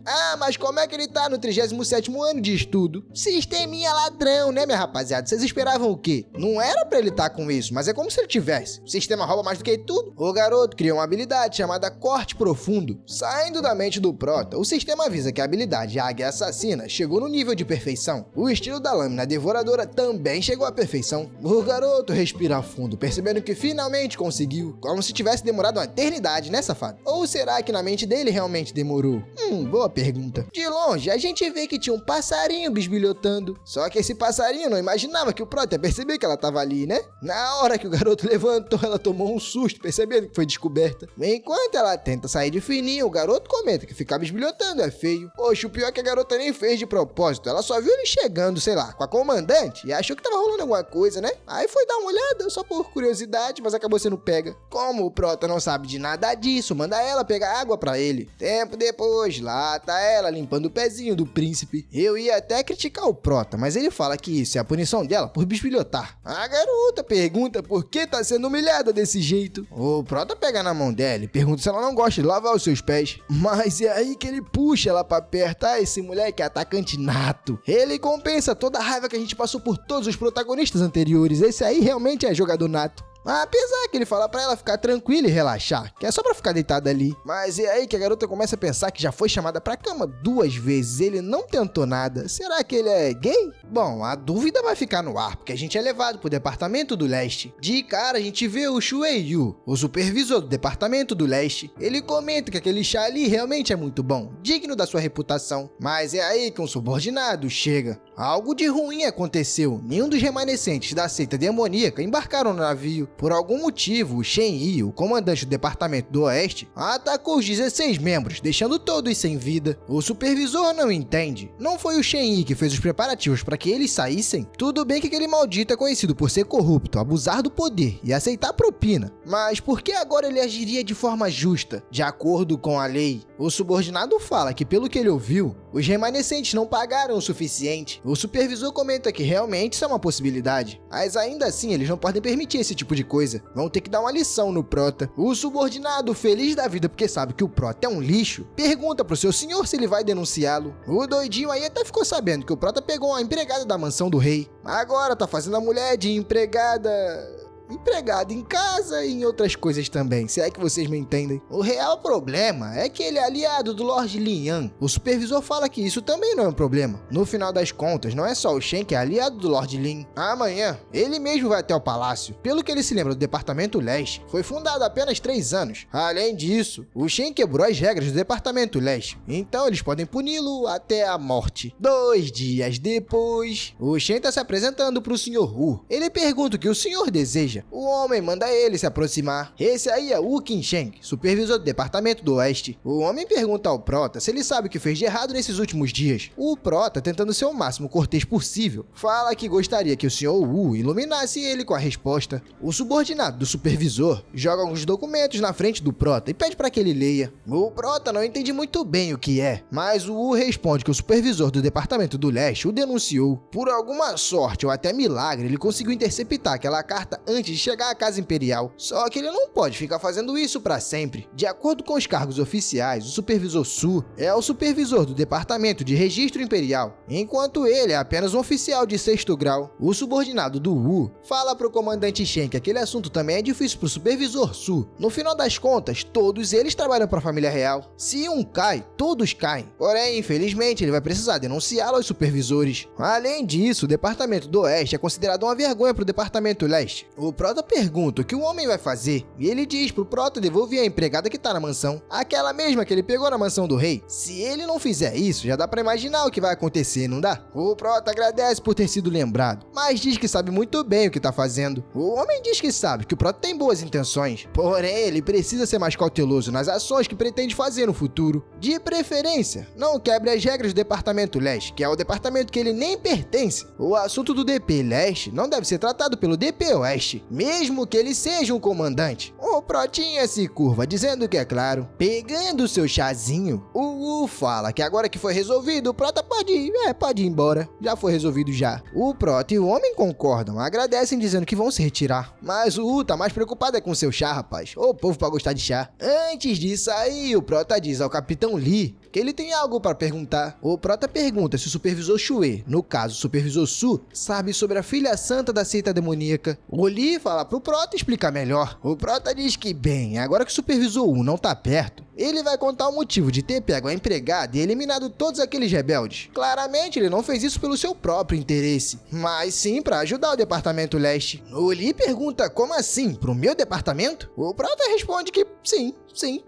S1: Ah, mas como é que ele tá no 37º ano de estudo? Sisteminha ladrão, né, minha rapaziada? Vocês esperavam o quê? Não era pra ele estar com isso, mas é como se ele tivesse. O sistema rouba mais do que tudo. O garoto criou uma habilidade chamada Corte Profundo. Saindo da mente do prota, o sistema avisa que a habilidade Águia Assassina chegou no nível de perfeição. O estilo da Lâmina Devoradora também chegou à perfeição. O garoto respira fundo, percebendo que finalmente conseguiu, como se tivesse demorado uma eternidade, né, safado? Ou será que na mente dele realmente demorou? Boa pergunta. De longe, a gente vê que tinha um passarinho bisbilhotando. Só que esse passarinho não imaginava que o prota ia perceber que ela tava ali, né? Na hora que o garoto levantou, ela tomou um susto, percebendo que foi descoberta. Enquanto ela tenta sair de fininho, o garoto comenta que ficar bisbilhotando é feio. Poxa, o pior é que a garota nem fez de propósito. Ela só viu ele chegando, sei lá, com a comandante e achou que tava rolando alguma coisa, né? Aí foi dar uma olhada, só por curiosidade, mas acabou sendo pega. Como o prota não sabe de nada disso, manda ela pegar água pra ele. Tempo depois, lá tá ela limpando o pezinho do príncipe. Eu ia até criticar o prota, mas ele fala que isso é a punição dela por bisbilhotar. A garota pergunta por que tá sendo humilhada desse jeito. O prota pega na mão dela e pergunta se ela não gosta de lavar os seus pés. Mas é aí que ele puxa ela pra perto. Ah, esse moleque é atacante nato. Ele compensa toda a raiva que a gente passou por todos os protagonistas anteriores. Esse aí realmente é jogador nato. Apesar que ele fala pra ela ficar tranquila e relaxar, que é só pra ficar deitada ali. Mas é aí que a garota começa a pensar que já foi chamada pra cama 2 vezes, ele não tentou nada. Será que ele é gay? Bom, a dúvida vai ficar no ar, porque a gente é levado pro Departamento do Leste. De cara, a gente vê o Shuei Yu, o supervisor do Departamento do Leste. Ele comenta que aquele chá ali realmente é muito bom, digno da sua reputação. Mas é aí que um subordinado chega. Algo de ruim aconteceu. Nenhum dos remanescentes da seita demoníaca embarcaram no navio. Por algum motivo, o Shen Yi, o comandante do Departamento do Oeste, atacou os 16 membros, deixando todos sem vida. O supervisor não entende. Não foi o Shen Yi que fez os preparativos para que eles saíssem? Tudo bem que aquele maldito é conhecido por ser corrupto, abusar do poder e aceitar propina. Mas por que agora ele agiria de forma justa, de acordo com a lei? O subordinado fala que, pelo que ele ouviu, os remanescentes não pagaram o suficiente. O supervisor comenta que realmente isso é uma possibilidade, mas ainda assim eles não podem permitir esse tipo de coisa. Vão ter que dar uma lição no prota. O subordinado, feliz da vida porque sabe que o prota é um lixo, pergunta pro seu senhor se ele vai denunciá-lo. O doidinho aí até ficou sabendo que o prota pegou uma empregada da mansão do rei. Agora tá fazendo a mulher de empregada em casa e em outras coisas também, se é que vocês me entendem. O real problema é que ele é aliado do Lord Lin Yan. O supervisor fala que isso também não é um problema. No final das contas, não é só o Shen que é aliado do Lord Lin. Amanhã, ele mesmo vai até o palácio. Pelo que ele se lembra do Departamento Leste, foi fundado há apenas 3 anos. Além disso, o Shen quebrou as regras do Departamento Leste, então eles podem puni-lo até a morte. 2 dias depois, o Shen tá se apresentando pro Sr. Wu. Ele pergunta o que o senhor deseja. O homem manda ele se aproximar. Esse aí é Wu Qinsheng, supervisor do Departamento do Oeste. O homem pergunta ao prota se ele sabe o que fez de errado nesses últimos dias. O prota, tentando ser o máximo cortês possível, fala que gostaria que o Sr. Wu iluminasse ele com a resposta. O subordinado do supervisor joga alguns documentos na frente do prota e pede para que ele leia. O prota não entende muito bem o que é, mas o Wu responde que o supervisor do Departamento do Leste o denunciou. Por alguma sorte ou até milagre, ele conseguiu interceptar aquela carta antes de chegar à Casa Imperial. Só que ele não pode ficar fazendo isso para sempre. De acordo com os cargos oficiais, o supervisor Su é o supervisor do Departamento de Registro Imperial, enquanto ele é apenas um oficial de 6º grau. O subordinado do Wu fala pro comandante Shen que aquele assunto também é difícil pro supervisor Su. No final das contas, todos eles trabalham para a família real. Se um cai, todos caem. Porém, infelizmente, ele vai precisar denunciá-lo aos supervisores. Além disso, o Departamento do Oeste é considerado uma vergonha pro Departamento Leste. O Prota pergunta o que o homem vai fazer, e ele diz pro Prota devolver a empregada que tá na mansão, aquela mesma que ele pegou na mansão do rei. Se ele não fizer isso, já dá pra imaginar o que vai acontecer, não dá? O Prota agradece por ter sido lembrado, mas diz que sabe muito bem o que tá fazendo. O homem diz que sabe que o Prota tem boas intenções, porém ele precisa ser mais cauteloso nas ações que pretende fazer no futuro. De preferência, não quebre as regras do Departamento Leste, que é o departamento que ele nem pertence. O assunto do DP Leste não deve ser tratado pelo DP Oeste, mesmo que ele seja um comandante. O Protinha se curva, dizendo que é claro. Pegando seu chazinho, o U fala que agora que foi resolvido, o Prota pode ir embora. Já foi resolvido já. O Prota e o homem concordam, agradecem dizendo que vão se retirar. Mas o U tá mais preocupado com seu chá, rapaz. Ô povo pra gostar de chá. Antes de sair, o Prota diz ao Capitão Lee que ele tem algo para perguntar. O Prota pergunta se o Supervisor Shue, no caso o Supervisor Su, sabe sobre a filha santa da seita demoníaca. O Lee fala pro Prota explicar melhor. O Prota diz que, bem, agora que o Supervisor U não tá perto, ele vai contar o motivo de ter pego a empregada e eliminado todos aqueles rebeldes. Claramente ele não fez isso pelo seu próprio interesse, mas sim para ajudar o Departamento Leste. O Lee pergunta como assim, pro meu departamento? O Prota responde que sim,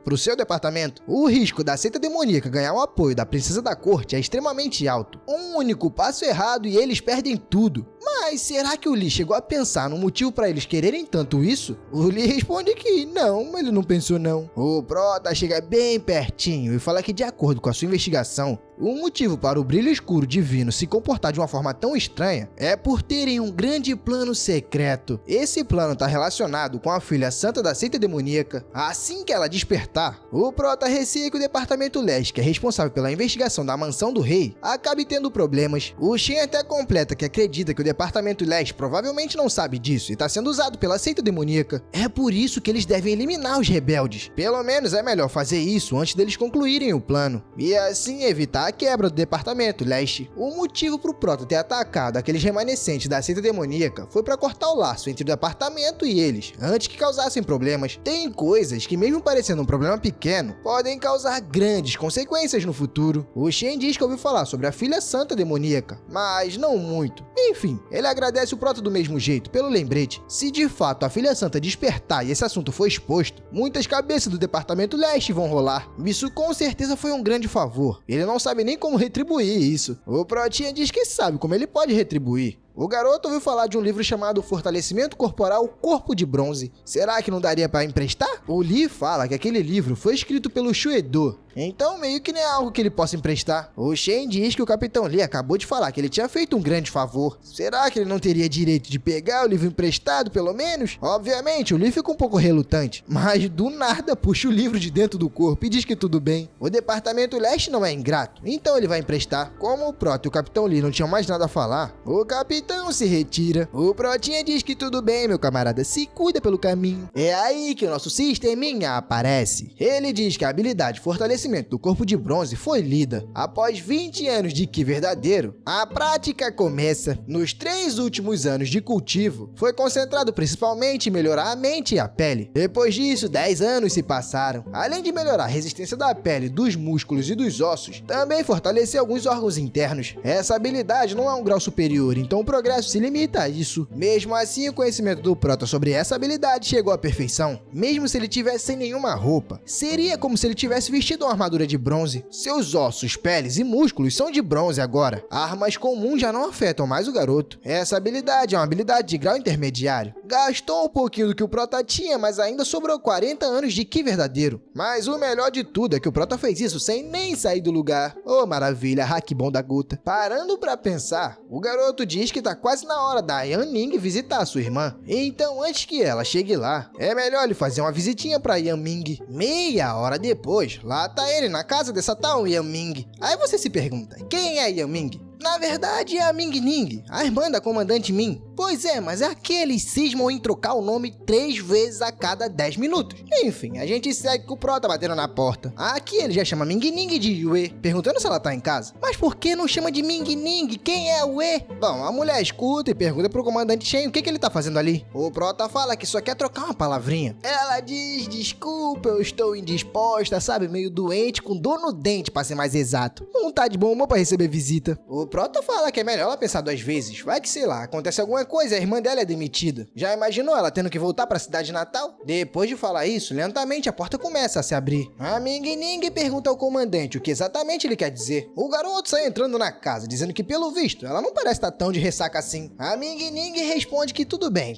S1: pro seu departamento. O risco da seita demoníaca ganhar o apoio da princesa da corte é extremamente alto. Um único passo errado e eles perdem tudo. Mas será que o Lee chegou a pensar no motivo para eles quererem tanto isso? O Lee responde que não, ele não pensou não. O Prota chega bem pertinho e fala que, de acordo com a sua investigação, o motivo para o brilho escuro divino se comportar de uma forma tão estranha é por terem um grande plano secreto. Esse plano está relacionado com a filha santa da seita demoníaca. Assim que ela despertar, o Prota receia que o Departamento Leste, que é responsável pela investigação da mansão do rei, acabe tendo problemas. O Shen até completa que acredita que o Departamento Leste provavelmente não sabe disso e está sendo usado pela seita demoníaca. É por isso que eles devem eliminar os rebeldes. Pelo menos é melhor fazer isso antes deles concluírem o plano, e assim evitar a quebra do Departamento Leste. O motivo pro Prota ter atacado aqueles remanescentes da seita demoníaca foi para cortar o laço entre o departamento e eles, antes que causassem problemas. Tem coisas que, mesmo parecendo um problema pequeno, podem causar grandes consequências no futuro. O Shen diz que ouviu falar sobre a filha santa demoníaca, mas não muito. Enfim, ele agradece o Prota do mesmo jeito, pelo lembrete. Se de fato a filha santa despertar e esse assunto for exposto, muitas cabeças do Departamento Leste vão rolar. Isso com certeza foi um grande favor. Ele não sabe nem como retribuir isso. O Protinha diz que sabe como ele pode retribuir. O garoto ouviu falar de um livro chamado Fortalecimento Corporal Corpo de Bronze. Será que não daria para emprestar? O Lee fala que aquele livro foi escrito pelo Shuedo, então meio que não é algo que ele possa emprestar. O Shen diz que o Capitão Lee acabou de falar que ele tinha feito um grande favor. Será que ele não teria direito de pegar o livro emprestado, pelo menos? Obviamente, o Lee fica um pouco relutante, mas do nada puxa o livro de dentro do corpo e diz que tudo bem. O Departamento Leste não é ingrato, então ele vai emprestar. Como o Prota e o Capitão Lee não tinham mais nada a falar, o Capitão se retira. O Protinha diz que tudo bem, meu camarada, se cuida pelo caminho. É aí que o nosso sisteminha aparece. Ele diz que a habilidade Fortalecimento do Corpo de Bronze foi lida. Após 20 anos de Ki verdadeiro, a prática começa. Nos 3 últimos anos de cultivo, foi concentrado principalmente em melhorar a mente e a pele. Depois disso, 10 anos se passaram. Além de melhorar a resistência da pele, dos músculos e dos ossos, também fortaleceu alguns órgãos internos. Essa habilidade não é um grau superior, então o progresso se limita a isso. Mesmo assim, o conhecimento do Prota sobre essa habilidade chegou à perfeição. Mesmo se ele tivesse sem nenhuma roupa, seria como se ele tivesse vestido uma armadura de bronze. Seus ossos, peles e músculos são de bronze agora. Armas comuns já não afetam mais o garoto. Essa habilidade é uma habilidade de grau intermediário. Gastou um pouquinho do que o Prota tinha, mas ainda sobrou 40 anos de Ki verdadeiro. Mas o melhor de tudo é que o Prota fez isso sem nem sair do lugar. Oh, maravilha, hack bom da Guta. Parando pra pensar, o garoto diz que tá quase na hora da Yan Ning visitar a sua irmã. Então, antes que ela chegue lá, é melhor ele fazer uma visitinha pra Yan Ming. Meia hora depois, lá tá ele na casa dessa tal Yan Ming. Aí você se pergunta, quem é Yan Ming? Na verdade é a Ming Ning, a irmã da comandante Min. Pois é, mas é aqueles cismam em trocar o nome 3 vezes a cada 10 minutos. Enfim, a gente segue com o Prota batendo na porta. Aqui ele já chama Ming Ning de Yue, perguntando se ela tá em casa. Mas por que não chama de Ming Ning? Quem é Yue? Bom, a mulher escuta e pergunta pro comandante Shen o que ele tá fazendo ali. O Prota fala que só quer trocar uma palavrinha. Ela diz, desculpa, eu estou indisposta, sabe, meio doente, com dor no dente pra ser mais exato. Não tá de bom humor pra receber visita. O Prota fala que é melhor ela pensar 2 vezes. Vai que, sei lá, acontece alguma coisa, a irmã dela é demitida. Já imaginou ela tendo que voltar para a cidade natal? Depois de falar isso, lentamente a porta começa a se abrir. A Ming Ning pergunta ao comandante o que exatamente ele quer dizer. O garoto sai entrando na casa, dizendo que pelo visto, ela não parece estar tão de ressaca assim. A Ming Ning responde que tudo bem,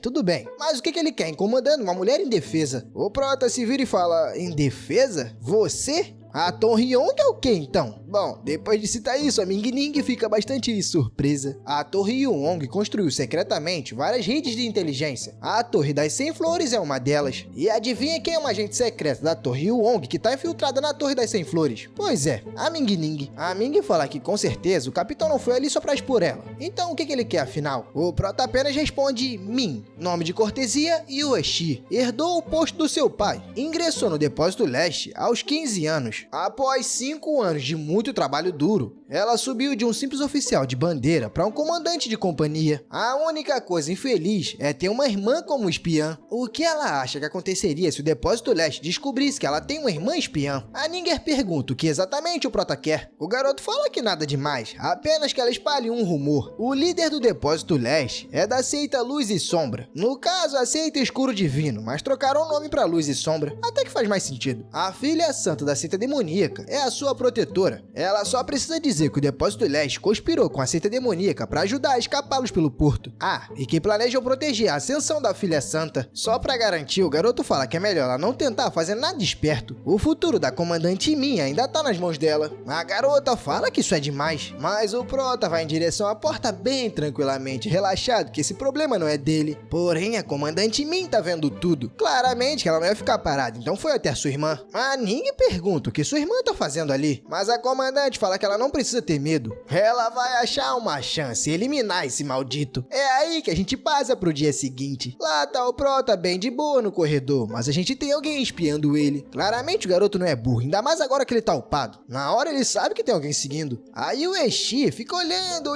S1: mas o que ele quer incomodando uma mulher indefesa? O prota se vira e fala, indefesa? Você? A Torre Yong é o que então? Bom, depois de citar isso, a Ming Ning fica bastante surpresa. A Torre Yong construiu secretamente várias redes de inteligência. A Torre das 100 Flores é uma delas. E adivinha quem é uma agente secreta da Torre Yong que tá infiltrada na Torre das 100 Flores? Pois é, a Ming Ning. A Ming fala que com certeza o capitão não foi ali só pra expor ela. Então o que ele quer afinal? O prota apenas responde Min, nome de cortesia, e Ueshi. Herdou o posto do seu pai. Ingressou no Depósito Leste aos 15 anos. Após 5 anos de muito trabalho duro, ela subiu de um simples oficial de bandeira para um comandante de companhia. A única coisa infeliz é ter uma irmã como espiã. O que ela acha que aconteceria se o Depósito Leste descobrisse que ela tem uma irmã espiã? A Ninger pergunta o que exatamente o prota quer. O garoto fala que nada demais, apenas que ela espalhe um rumor. O líder do Depósito Leste é da seita Luz e Sombra. No caso, a seita Escuro Divino, mas trocaram o nome para Luz e Sombra. Até que faz mais sentido. A filha santa da seita demoníaca é a sua protetora. Ela só precisa dizer que o Depósito Leste conspirou com a seita demoníaca para ajudar a escapá-los pelo porto. E que planejam proteger a ascensão da filha santa. Só para garantir, o garoto fala que é melhor ela não tentar fazer nada esperto. O futuro da comandante Min ainda tá nas mãos dela. A garota fala que isso é demais, mas o prota vai em direção à porta bem tranquilamente, relaxado que esse problema não é dele. Porém, a comandante Min tá vendo tudo. Claramente que ela não ia ficar parada, então foi até a sua irmã. A Ning pergunta o que sua irmã tá fazendo ali, mas a comandante fala que ela não precisa ter medo. Ela vai achar uma chance e eliminar esse maldito. É aí que a gente passa pro dia seguinte. Lá tá o prota bem de boa no corredor, mas a gente tem alguém espiando ele. Claramente o garoto não é burro, ainda mais agora que ele tá upado. Na hora ele sabe que tem alguém seguindo. Aí o Ueshi fica olhando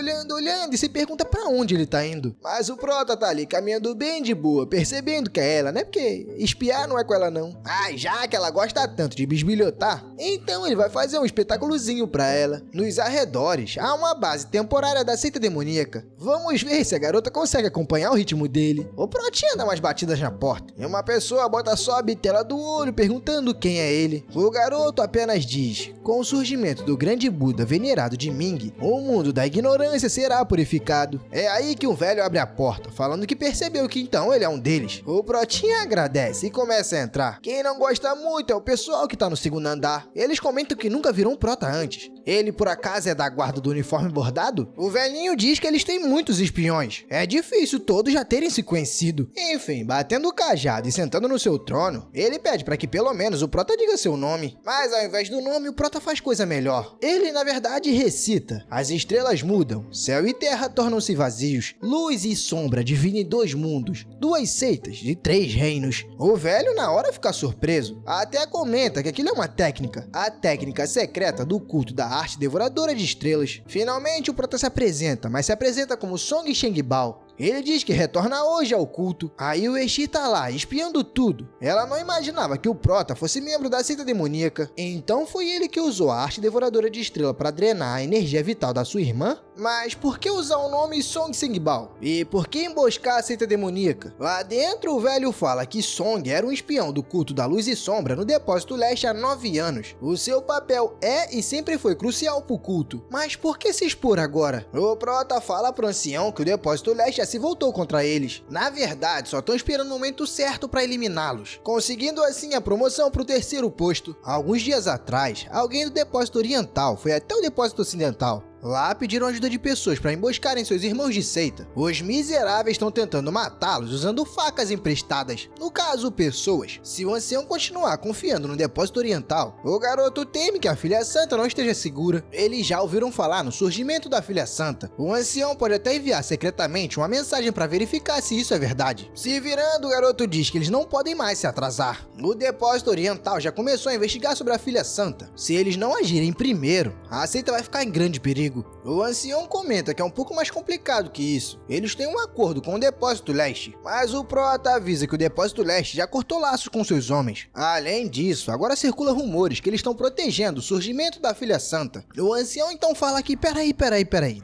S1: e se pergunta pra onde ele tá indo. Mas o prota tá ali caminhando bem de boa, percebendo que é ela, né? Porque espiar não é com ela não. Já que ela gosta tanto de bisbilhotar, então ele vai fazer um espetáculozinho pra ela. Nos arredores há uma base temporária da seita demoníaca. Vamos ver se a garota consegue acompanhar o ritmo dele. O protinha dá umas batidas na porta e uma pessoa bota só a bitela do olho perguntando quem é ele. O garoto apenas diz: com o surgimento do grande Buda venerado de Ming, o mundo da ignorância será purificado. É aí que o velho abre a porta, falando que percebeu que então ele é um deles. O protinha agradece e começa a entrar. Quem não gosta muito é o pessoal que tá no segundo andar. Eles comentam que nunca viram um prota antes. Ele por acaso é da guarda do uniforme bordado? O velhinho diz que eles têm muitos espiões. É difícil todos já terem se conhecido. Enfim, batendo o cajado e sentando no seu trono, ele pede para que pelo menos o prota diga seu nome. Mas ao invés do nome, o prota faz coisa melhor. Ele na verdade recita: as estrelas mudam, céu e terra tornam-se vazios, luz e sombra divinem 2 mundos, 2 seitas de 3 reinos. O velho na hora fica surpreso. Até comenta que aquilo é uma técnica, a técnica secreta do culto da arte devoradora de estrelas. Finalmente o prota se apresenta, mas se apresenta como Song Shengbao. Ele diz que retorna hoje ao culto. Aí o Ueshi tá lá, espiando tudo. Ela não imaginava que o prota fosse membro da seita demoníaca. Então foi ele que usou a arte devoradora de estrela para drenar a energia vital da sua irmã? Mas por que usar o nome Song Shengbao? E por que emboscar a seita demoníaca? Lá dentro o velho fala que Song era um espião do culto da Luz e Sombra no Depósito Leste há 9 anos. O seu papel é e sempre foi crucial pro culto. Mas por que se expor agora? O prota fala pro ancião que o Depósito Leste se voltou contra eles. Na verdade, só estão esperando o momento certo para eliminá-los, conseguindo assim a promoção para o 3º posto. Alguns dias atrás, alguém do Depósito Oriental foi até o Depósito Ocidental. Lá pediram ajuda de pessoas para emboscarem seus irmãos de seita. Os miseráveis estão tentando matá-los usando facas emprestadas. No caso, pessoas. Se o ancião continuar confiando no Depósito Oriental, o garoto teme que a filha santa não esteja segura. Eles já ouviram falar no surgimento da filha santa. O ancião pode até enviar secretamente uma mensagem para verificar se isso é verdade. Se virando, o garoto diz que eles não podem mais se atrasar. O Depósito Oriental já começou a investigar sobre a filha santa. Se eles não agirem primeiro, a seita vai ficar em grande perigo. amigo. O ancião comenta que é um pouco mais complicado que isso. Eles têm um acordo com o Depósito Leste, mas o Prota avisa que o Depósito Leste já cortou laços com seus homens. Além disso, agora circula rumores que eles estão protegendo o surgimento da Filha Santa. O ancião então fala que peraí,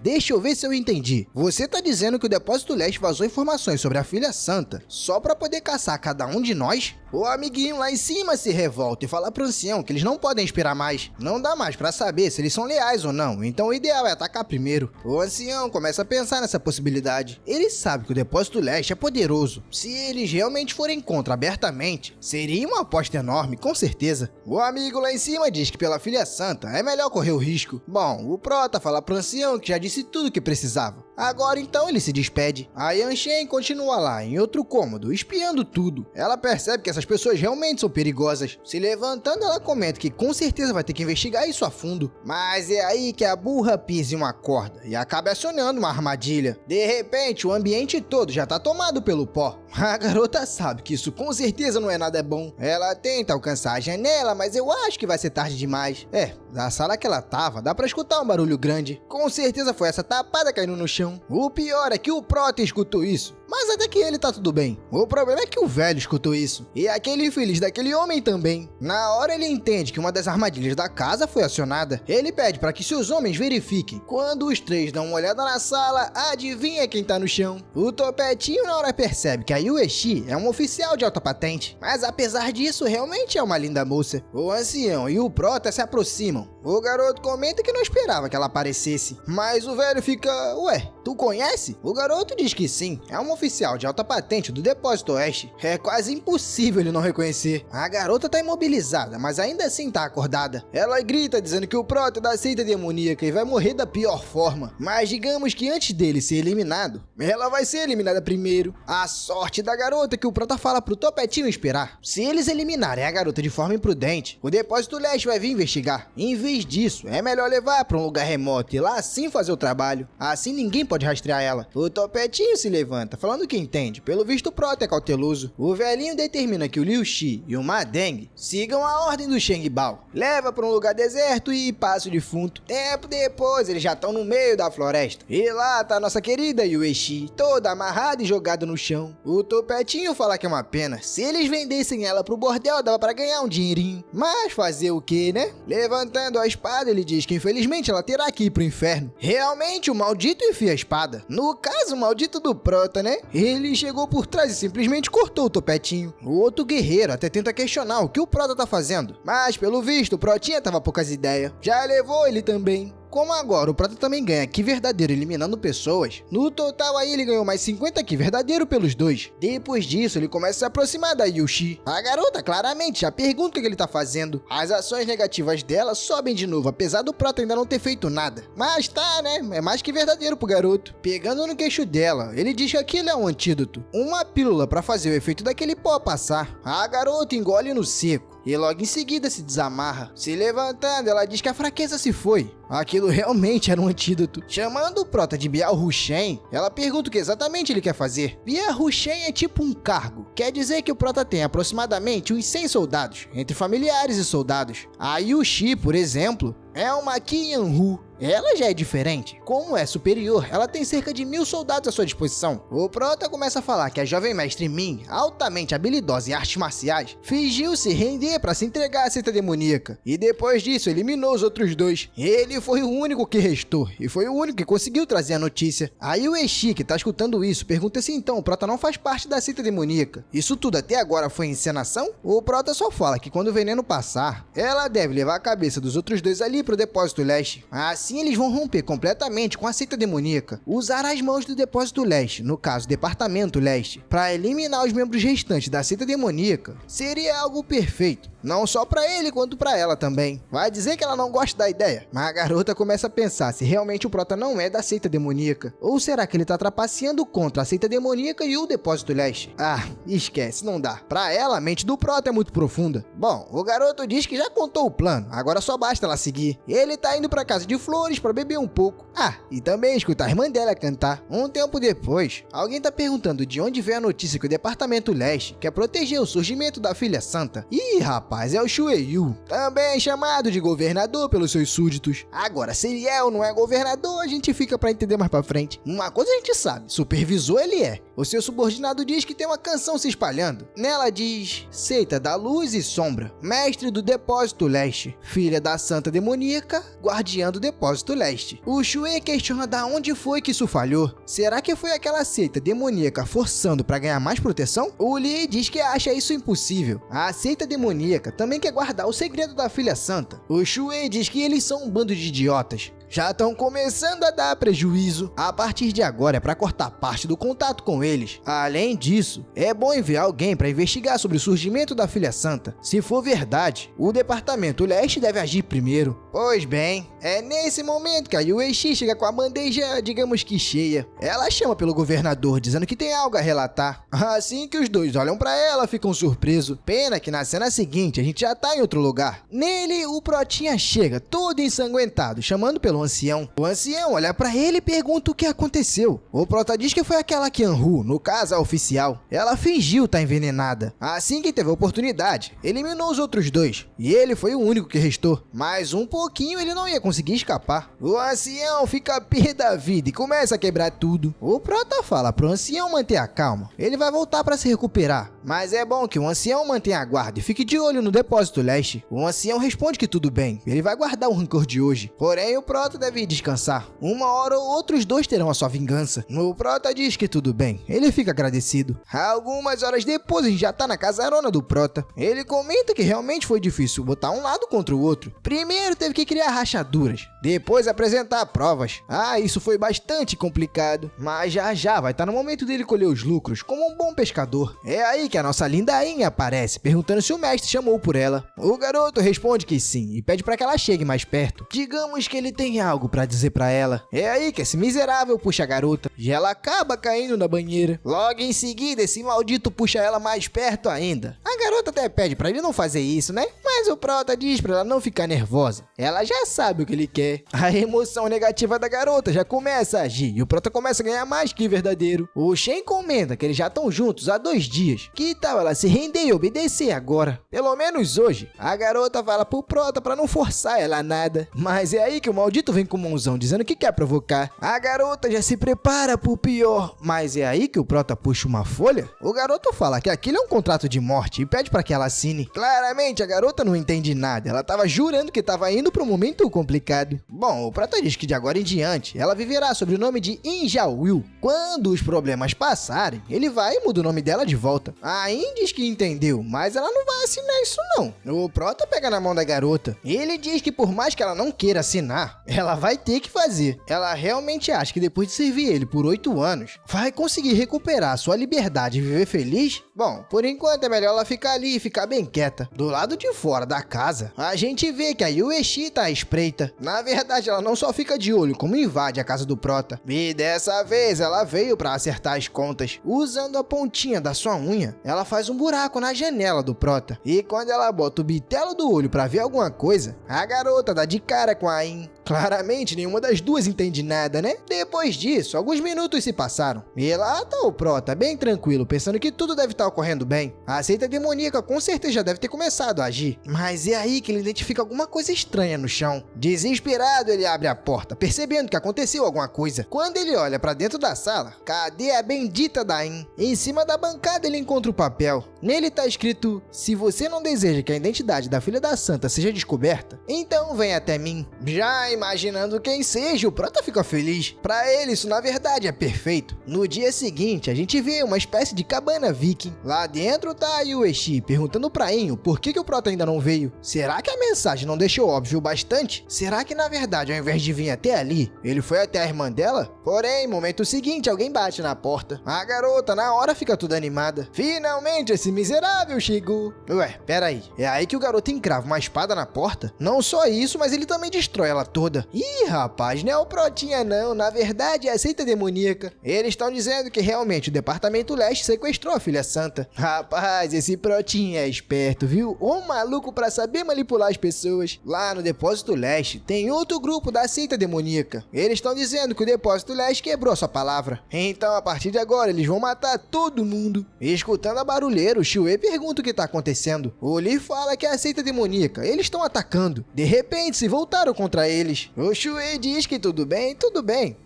S1: deixa eu ver se eu entendi. Você tá dizendo que o Depósito Leste vazou informações sobre a Filha Santa só pra poder caçar cada um de nós? O amiguinho lá em cima se revolta e fala pro ancião que eles não podem esperar mais. Não dá mais pra saber se eles são leais ou não, então o ideal é atacar primeiro. O ancião começa a pensar nessa possibilidade. Ele sabe que o Depósito Leste é poderoso. Se eles realmente forem contra abertamente, seria uma aposta enorme, com certeza. O amigo lá em cima diz que pela Filha Santa é melhor correr o risco. Bom, o Prota fala pro ancião que já disse tudo o que precisava. Agora então ele se despede. A Yanchen continua lá, em outro cômodo, espiando tudo. Ela percebe que essas pessoas realmente são perigosas. Se levantando, ela comenta que com certeza vai ter que investigar isso a fundo. Mas é aí que a burra pisa em uma corda e acaba acionando uma armadilha. De repente, o ambiente todo já tá tomado pelo pó. A garota sabe que isso com certeza não é nada bom. Ela tenta alcançar a janela, mas eu acho que vai ser tarde demais. Da sala que ela tava, dá pra escutar um barulho grande. Com certeza foi essa tapada caindo no chão. O pior é que o Prota escutou isso, mas até que ele tá tudo bem. O problema é que o velho escutou isso, e aquele infeliz daquele homem também. Na hora ele entende que uma das armadilhas da casa foi acionada. Ele pede para que seus homens verifiquem. Quando os três dão uma olhada na sala, adivinha quem tá no chão? O Topetinho na hora percebe que a Yueshi é um oficial de alta patente, mas apesar disso realmente é uma linda moça. O ancião e o Prota se aproximam. O garoto comenta que não esperava que ela aparecesse, mas o velho fica, ué, tu conhece? O garoto diz que sim, é um oficial de alta patente do Depósito Oeste. É quase impossível ele não reconhecer. A garota tá imobilizada, mas ainda assim tá acordada. Ela grita dizendo que o Prota é da seita demoníaca e vai morrer da pior forma. Mas digamos que antes dele ser eliminado, ela vai ser eliminada primeiro. A sorte da garota é que o Prota fala pro Topetinho esperar. Se eles eliminarem a garota de forma imprudente, o Depósito Leste vai vir investigar. Em vez disso, é melhor levar pra um lugar remoto e lá assim fazer o trabalho. Assim ninguém pode rastrear ela. O Topetinho se levanta, falando que entende. Pelo visto, o Prota é cauteloso. O velhinho determina que o Liu Shi e o Ma Deng sigam a ordem do Sheng Bao. Leva pra um lugar deserto e passa o defunto. Tempo depois, eles já estão no meio da floresta. E lá tá nossa querida Yueshi, toda amarrada e jogada no chão. O Topetinho fala que é uma pena. Se eles vendessem ela pro bordel, dava pra ganhar um dinheirinho. Mas fazer o que, né? Levantando a espada, ele diz que infelizmente ela terá que ir pro inferno. Realmente, o maldito enfia a espada. No caso, o maldito do Prota, né? Ele chegou por trás e simplesmente cortou o Topetinho. O outro guerreiro até tenta questionar o que o Prota tá fazendo. Mas, pelo visto, o Protinha tava poucas ideias. Já levou ele também. Como agora o Prota também ganha Ki verdadeiro eliminando pessoas, no total aí ele ganhou mais 50 Ki verdadeiro pelos dois. Depois disso ele começa a se aproximar da Yushi. A garota claramente já pergunta o que ele tá fazendo. As ações negativas dela sobem de novo, apesar do Prota ainda não ter feito nada. Mas tá, né? É mais que verdadeiro pro garoto. Pegando no queixo dela, ele diz que aquilo é um antídoto. Uma pílula pra fazer o efeito daquele pó passar. A garota engole no seco. E logo em seguida se desamarra. Se levantando, ela diz que a fraqueza se foi. Aquilo realmente era um antídoto. Chamando o Prota de Biao Rushen, ela pergunta o que exatamente ele quer fazer. Biao Rushen é tipo um cargo. Quer dizer que o Prota tem aproximadamente uns 100 soldados, entre familiares e soldados. A Yushi, por exemplo, é uma Qi Yanhu. Ela já é diferente. Como é superior, ela tem cerca de 1000 soldados à sua disposição. O Prota começa a falar que a jovem mestre Min, altamente habilidosa em artes marciais, fingiu se render para se entregar à seita demoníaca. E depois disso, eliminou os outros dois. Ele foi o único que restou, e foi o único que conseguiu trazer a notícia. Aí o Yueshi, que tá escutando isso, pergunta se então o Prota não faz parte da seita demoníaca. Isso tudo até agora foi encenação? O Prota só fala que quando o veneno passar, ela deve levar a cabeça dos outros dois ali pro Depósito Leste. Assim eles vão romper completamente com a seita demoníaca, usar as mãos do Depósito Leste, no caso Departamento Leste, para eliminar os membros restantes da seita demoníaca. Seria algo perfeito, não só para ele quanto para ela também. Vai dizer que ela não gosta da ideia, mas a garota começa a pensar se realmente o Prota não é da seita demoníaca, ou será que ele tá trapaceando contra a seita demoníaca e o Depósito Leste? Ah, esquece, não dá. Pra ela, a mente do Prota é muito profunda. Bom, o garoto diz que já contou o plano, agora só basta ela seguir. Ele tá indo pra casa de flores pra beber um pouco. Ah, e também escutar a irmã dela cantar. Um tempo depois, alguém tá perguntando de onde veio a notícia que o Departamento Leste quer proteger o surgimento da Filha Santa. Ih, rapaz, é o Shueyu, também chamado de governador pelos seus súditos. Agora, se ele é ou não é governador, a gente fica pra entender mais pra frente. Uma coisa a gente sabe, supervisor ele é. O seu subordinado diz que tem uma canção se espalhando. Nela diz: seita da luz e sombra, mestre do depósito leste, filha da santa demoníaca, guardiã do depósito leste. O Shui questiona da onde foi que isso falhou. Será que foi aquela seita demoníaca forçando pra ganhar mais proteção? O Lee diz que acha isso impossível. A seita demoníaca também quer guardar o segredo da filha santa. O Shui diz que eles são um bando de idiotas. Já estão começando a dar prejuízo. A partir de agora é para cortar parte do contato com eles. Além disso, é bom enviar alguém para investigar sobre o surgimento da Filha Santa. Se for verdade, o Departamento Leste deve agir primeiro. Pois bem, é nesse momento que a Yueshi chega com a bandeja, digamos que cheia. Ela chama pelo governador, dizendo que tem algo a relatar. Assim que os dois olham para ela, ficam surpresos. Pena que na cena seguinte a gente já tá em outro lugar. Nele, o Protinha chega, todo ensanguentado, chamando pelo ancião. O ancião olha pra ele e pergunta o que aconteceu. O Prota diz que foi aquela Qianru, no caso a oficial. Ela fingiu estar envenenada. Assim que teve a oportunidade, eliminou os outros dois. E ele foi o único que restou. Mais um pouquinho ele não ia conseguir escapar. O ancião fica pé da vida e começa a quebrar tudo. O Prota fala pro ancião manter a calma. Ele vai voltar pra se recuperar. Mas é bom que o ancião mantenha a guarda e fique de olho no depósito leste. O ancião responde que tudo bem. Ele vai guardar o rancor de hoje. Porém, o Prota deve descansar. Uma hora ou outra os dois terão a sua vingança. O Prota diz que tudo bem. Ele fica agradecido. Algumas horas depois a gente já tá na casarona do Prota. Ele comenta que realmente foi difícil botar um lado contra o outro. Primeiro teve que criar rachaduras. Depois apresentar provas. Isso foi bastante complicado. Mas já vai estar no momento dele colher os lucros como um bom pescador. É aí que a nossa linda Ain aparece, perguntando se o mestre chamou por ela. O garoto responde que sim e pede para que ela chegue mais perto. Digamos que ele tem algo para dizer para ela. É aí que esse miserável puxa a garota e ela acaba caindo na banheira. Logo em seguida, esse maldito puxa ela mais perto ainda. A garota até pede para ele não fazer isso, né? Mas o Prota diz para ela não ficar nervosa. Ela já sabe o que ele quer. A emoção negativa da garota já começa a agir e o Prota começa a ganhar mais que verdadeiro. O Shen comenta que eles já estão juntos há 2 dias. Que tal ela se render e obedecer agora? Pelo menos hoje. A garota fala pro Prota pra não forçar ela a nada. Mas é aí que o maldito vem com o mãozão dizendo que quer provocar. A garota já se prepara pro pior. Mas é aí que o Prota puxa uma folha. O garoto fala que aquilo é um contrato de morte e pede pra que ela assine. Claramente a garota não entende nada. Ela tava jurando que tava indo pra um momento complicado. Bom, o Prota diz que de agora em diante ela viverá sob o nome de Injaoil. Quando os problemas passarem, ele vai e muda o nome dela de volta. A Ain diz que entendeu, mas ela não vai assinar isso não. O Prota pega na mão da garota. Ele diz que por mais que ela não queira assinar, ela vai ter que fazer. Ela realmente acha que depois de servir ele por 8 anos, vai conseguir recuperar sua liberdade e viver feliz? Bom, por enquanto é melhor ela ficar ali e ficar bem quieta. Do lado de fora da casa, a gente vê que a Yueshi tá à espreita. Na verdade, ela não só fica de olho, como invade a casa do Prota. E dessa vez ela veio pra acertar as contas. Usando a pontinha da sua unha, ela faz um buraco na janela do Prota. E quando ela bota o bitelo do olho pra ver alguma coisa, a garota dá de cara com a Ain. Claramente, nenhuma das duas entende nada, né? Depois disso, alguns minutos se passaram. E lá tá o Prota, bem tranquilo, pensando que tudo deve estar ocorrendo bem. A seita demoníaca com certeza já deve ter começado a agir. Mas é aí que ele identifica alguma coisa estranha no chão. Desesperado, ele abre a porta, percebendo que aconteceu alguma coisa. Quando ele olha pra dentro da sala, cadê a bendita da Ain? Em cima da bancada ele encontra o papel. Nele tá escrito: se você não deseja que a identidade da filha da santa seja descoberta, então vem até mim. Já imaginando quem seja, o Prota fica feliz. Pra ele isso na verdade é perfeito. No dia seguinte a gente vê uma espécie de cabana viking. Lá dentro tá a Yueshi perguntando pra Ain por que o Prota ainda não veio. Será que a mensagem não deixou óbvio bastante? Será que na verdade ao invés de vir até ali, ele foi até a irmã dela? Porém, momento seguinte alguém bate na porta. A garota na hora fica toda animada. Finalmente esse miserável chegou. Ué, pera aí. É aí que o garoto encrava uma espada na porta? Não só isso, mas ele também destrói ela toda. Ih, rapaz, não é o Protinha não. Na verdade é a seita demoníaca. Eles estão dizendo que realmente o Departamento Leste sequestrou a Filha Santa. Rapaz, esse Protinha é esperto, viu? Um maluco pra saber manipular as pessoas. Lá no Depósito Leste tem outro grupo da seita demoníaca. Eles estão dizendo que o Depósito Leste quebrou sua palavra. Então, a partir de agora, eles vão matar todo mundo. Escutando Escutando a barulheira, o Shuei pergunta o que tá acontecendo. O Lee fala que é a seita demoníaca, eles estão atacando. De repente, se voltaram contra eles. O Shuei diz que tudo bem.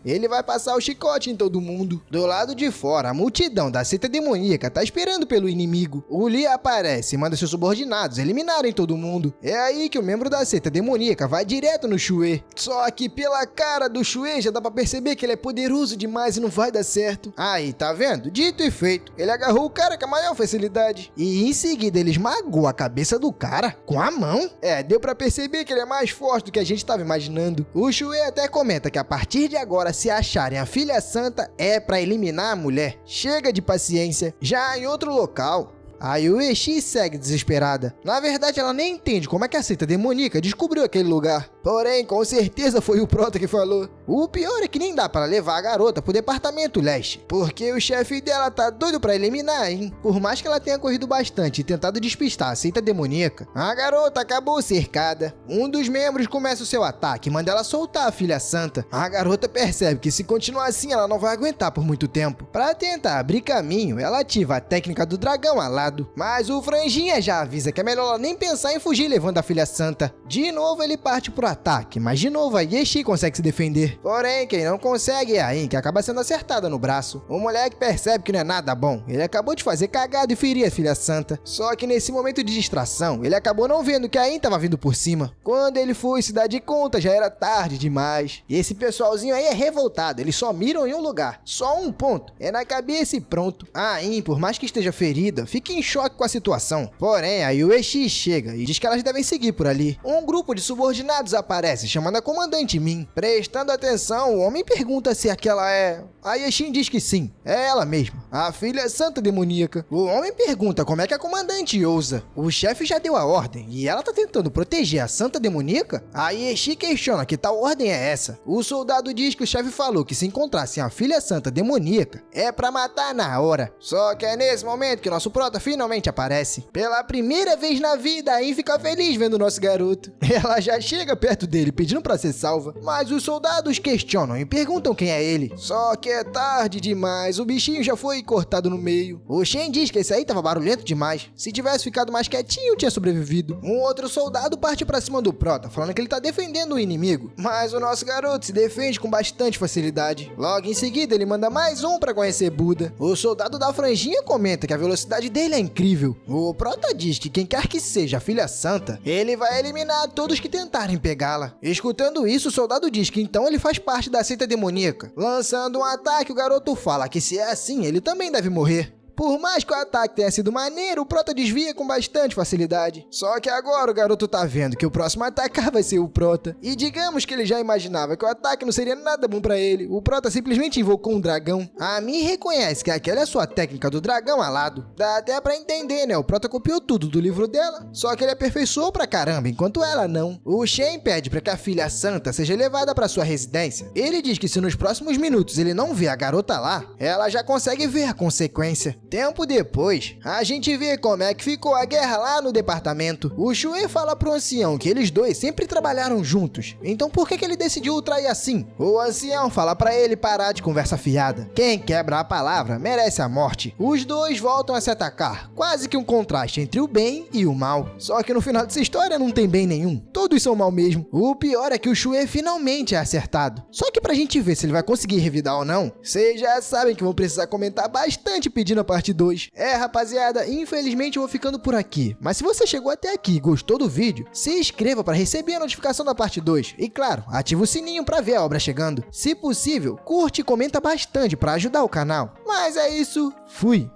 S1: Ele vai passar o chicote em todo mundo. Do lado de fora, a multidão da seita demoníaca tá esperando pelo inimigo. O Lee aparece e manda seus subordinados eliminarem todo mundo. É aí que o membro da seita demoníaca vai direto no Shuei. Só que pela cara do Shuei já dá pra perceber que ele é poderoso demais e não vai dar certo. Aí, tá vendo? Dito e feito. Ele agarrou o cara com a maior facilidade. E em seguida ele esmagou a cabeça do cara com a mão. Deu pra perceber que ele é mais forte do que a gente tava imaginando. O Shuei até comenta que a partir de agora, se acharem a filha santa, é pra eliminar a mulher. Chega de paciência. Já em outro local, a Yueshi segue desesperada. Na verdade, ela nem entende como é que a seita demoníaca descobriu aquele lugar. Porém, com certeza foi o Prota que falou. O pior é que nem dá para levar a garota pro departamento leste, porque o chefe dela tá doido pra eliminar, hein? Por mais que ela tenha corrido bastante e tentado despistar a seita demoníaca, a garota acabou cercada. Um dos membros começa o seu ataque e manda ela soltar a filha santa. A garota percebe que se continuar assim ela não vai aguentar por muito tempo. Para tentar abrir caminho, ela ativa a técnica do dragão alado, mas o Franjinha já avisa que é melhor ela nem pensar em fugir levando a filha santa. De novo ele parte pro ataque, mas de novo a Yeshi consegue se defender. Porém, quem não consegue é a In, que acaba sendo acertada no braço. O moleque percebe que não é nada bom. Ele acabou de fazer cagada e ferir a filha santa. Só que nesse momento de distração, ele acabou não vendo que a In tava vindo por cima. Quando ele foi se dar de conta, já era tarde demais. E esse pessoalzinho aí é revoltado. Eles só miram em um lugar. Só um ponto. É na cabeça e pronto. A In, por mais que esteja ferida, fica em choque com a situação. Porém, a Yueshi chega e diz que elas devem seguir por ali. Um grupo de subordinados aparece, chamando a comandante Min. Prestando atenção, o homem pergunta se aquela é... A Yeshin diz que sim, é ela mesma, a filha santa demoníaca. O homem pergunta como é que a comandante ousa. O chefe já deu a ordem e ela tá tentando proteger a santa demoníaca? A Yeshi questiona que tal ordem é essa. O soldado diz que o chefe falou que se encontrassem a filha santa demoníaca, é pra matar na hora. Só que é nesse momento que nosso prota finalmente aparece. Pela primeira vez na vida, a In fica feliz vendo o nosso garoto. Ela já chega perto dele pedindo pra ser salva, mas os soldados questionam e perguntam quem é ele. Só que é tarde demais, o bichinho já foi cortado no meio. O Shen diz que esse aí tava barulhento demais. Se tivesse ficado mais quietinho, tinha sobrevivido. Um outro soldado parte pra cima do prota, falando que ele tá defendendo o inimigo. Mas o nosso garoto se defende com bastante facilidade. Logo em seguida, ele manda mais um pra conhecer Buda. O soldado da franjinha comenta que a velocidade dele é incrível. O prota diz que quem quer que seja a filha santa, ele vai eliminar todos que tentarem pegá-la. Escutando isso, o soldado diz que então ele faz parte da seita demoníaca. Lançando um ataque, o garoto fala que se é assim, ele também deve morrer. Por mais que o ataque tenha sido maneiro, o Prota desvia com bastante facilidade. Só que agora o garoto tá vendo que o próximo a atacar vai ser o Prota. E digamos que ele já imaginava que o ataque não seria nada bom pra ele. O Prota simplesmente invocou um dragão. A Mi reconhece que aquela é a sua técnica do dragão alado. Dá até pra entender, né? O Prota copiou tudo do livro dela. Só que ele aperfeiçoou pra caramba, enquanto ela não. O Shen pede pra que a filha santa seja levada pra sua residência. Ele diz que se nos próximos minutos ele não vê a garota lá, ela já consegue ver a consequência. Tempo depois, a gente vê como é que ficou a guerra lá no departamento. O Shuei fala pro ancião que eles dois sempre trabalharam juntos, então por que ele decidiu o trair assim? O ancião fala pra ele parar de conversa fiada. Quem quebra a palavra merece a morte. Os dois voltam a se atacar, quase que um contraste entre o bem e o mal. Só que no final dessa história não tem bem nenhum, todos são mal mesmo. O pior é que o Shuei finalmente é acertado. Só que pra gente ver se ele vai conseguir revidar ou não, vocês já sabem que vão precisar comentar bastante pedindo a parte 2. Rapaziada, infelizmente eu vou ficando por aqui, mas se você chegou até aqui e gostou do vídeo, se inscreva para receber a notificação da parte 2 e claro, ativa o sininho para ver a obra chegando. Se possível, curte e comenta bastante para ajudar o canal. Mas é isso, fui!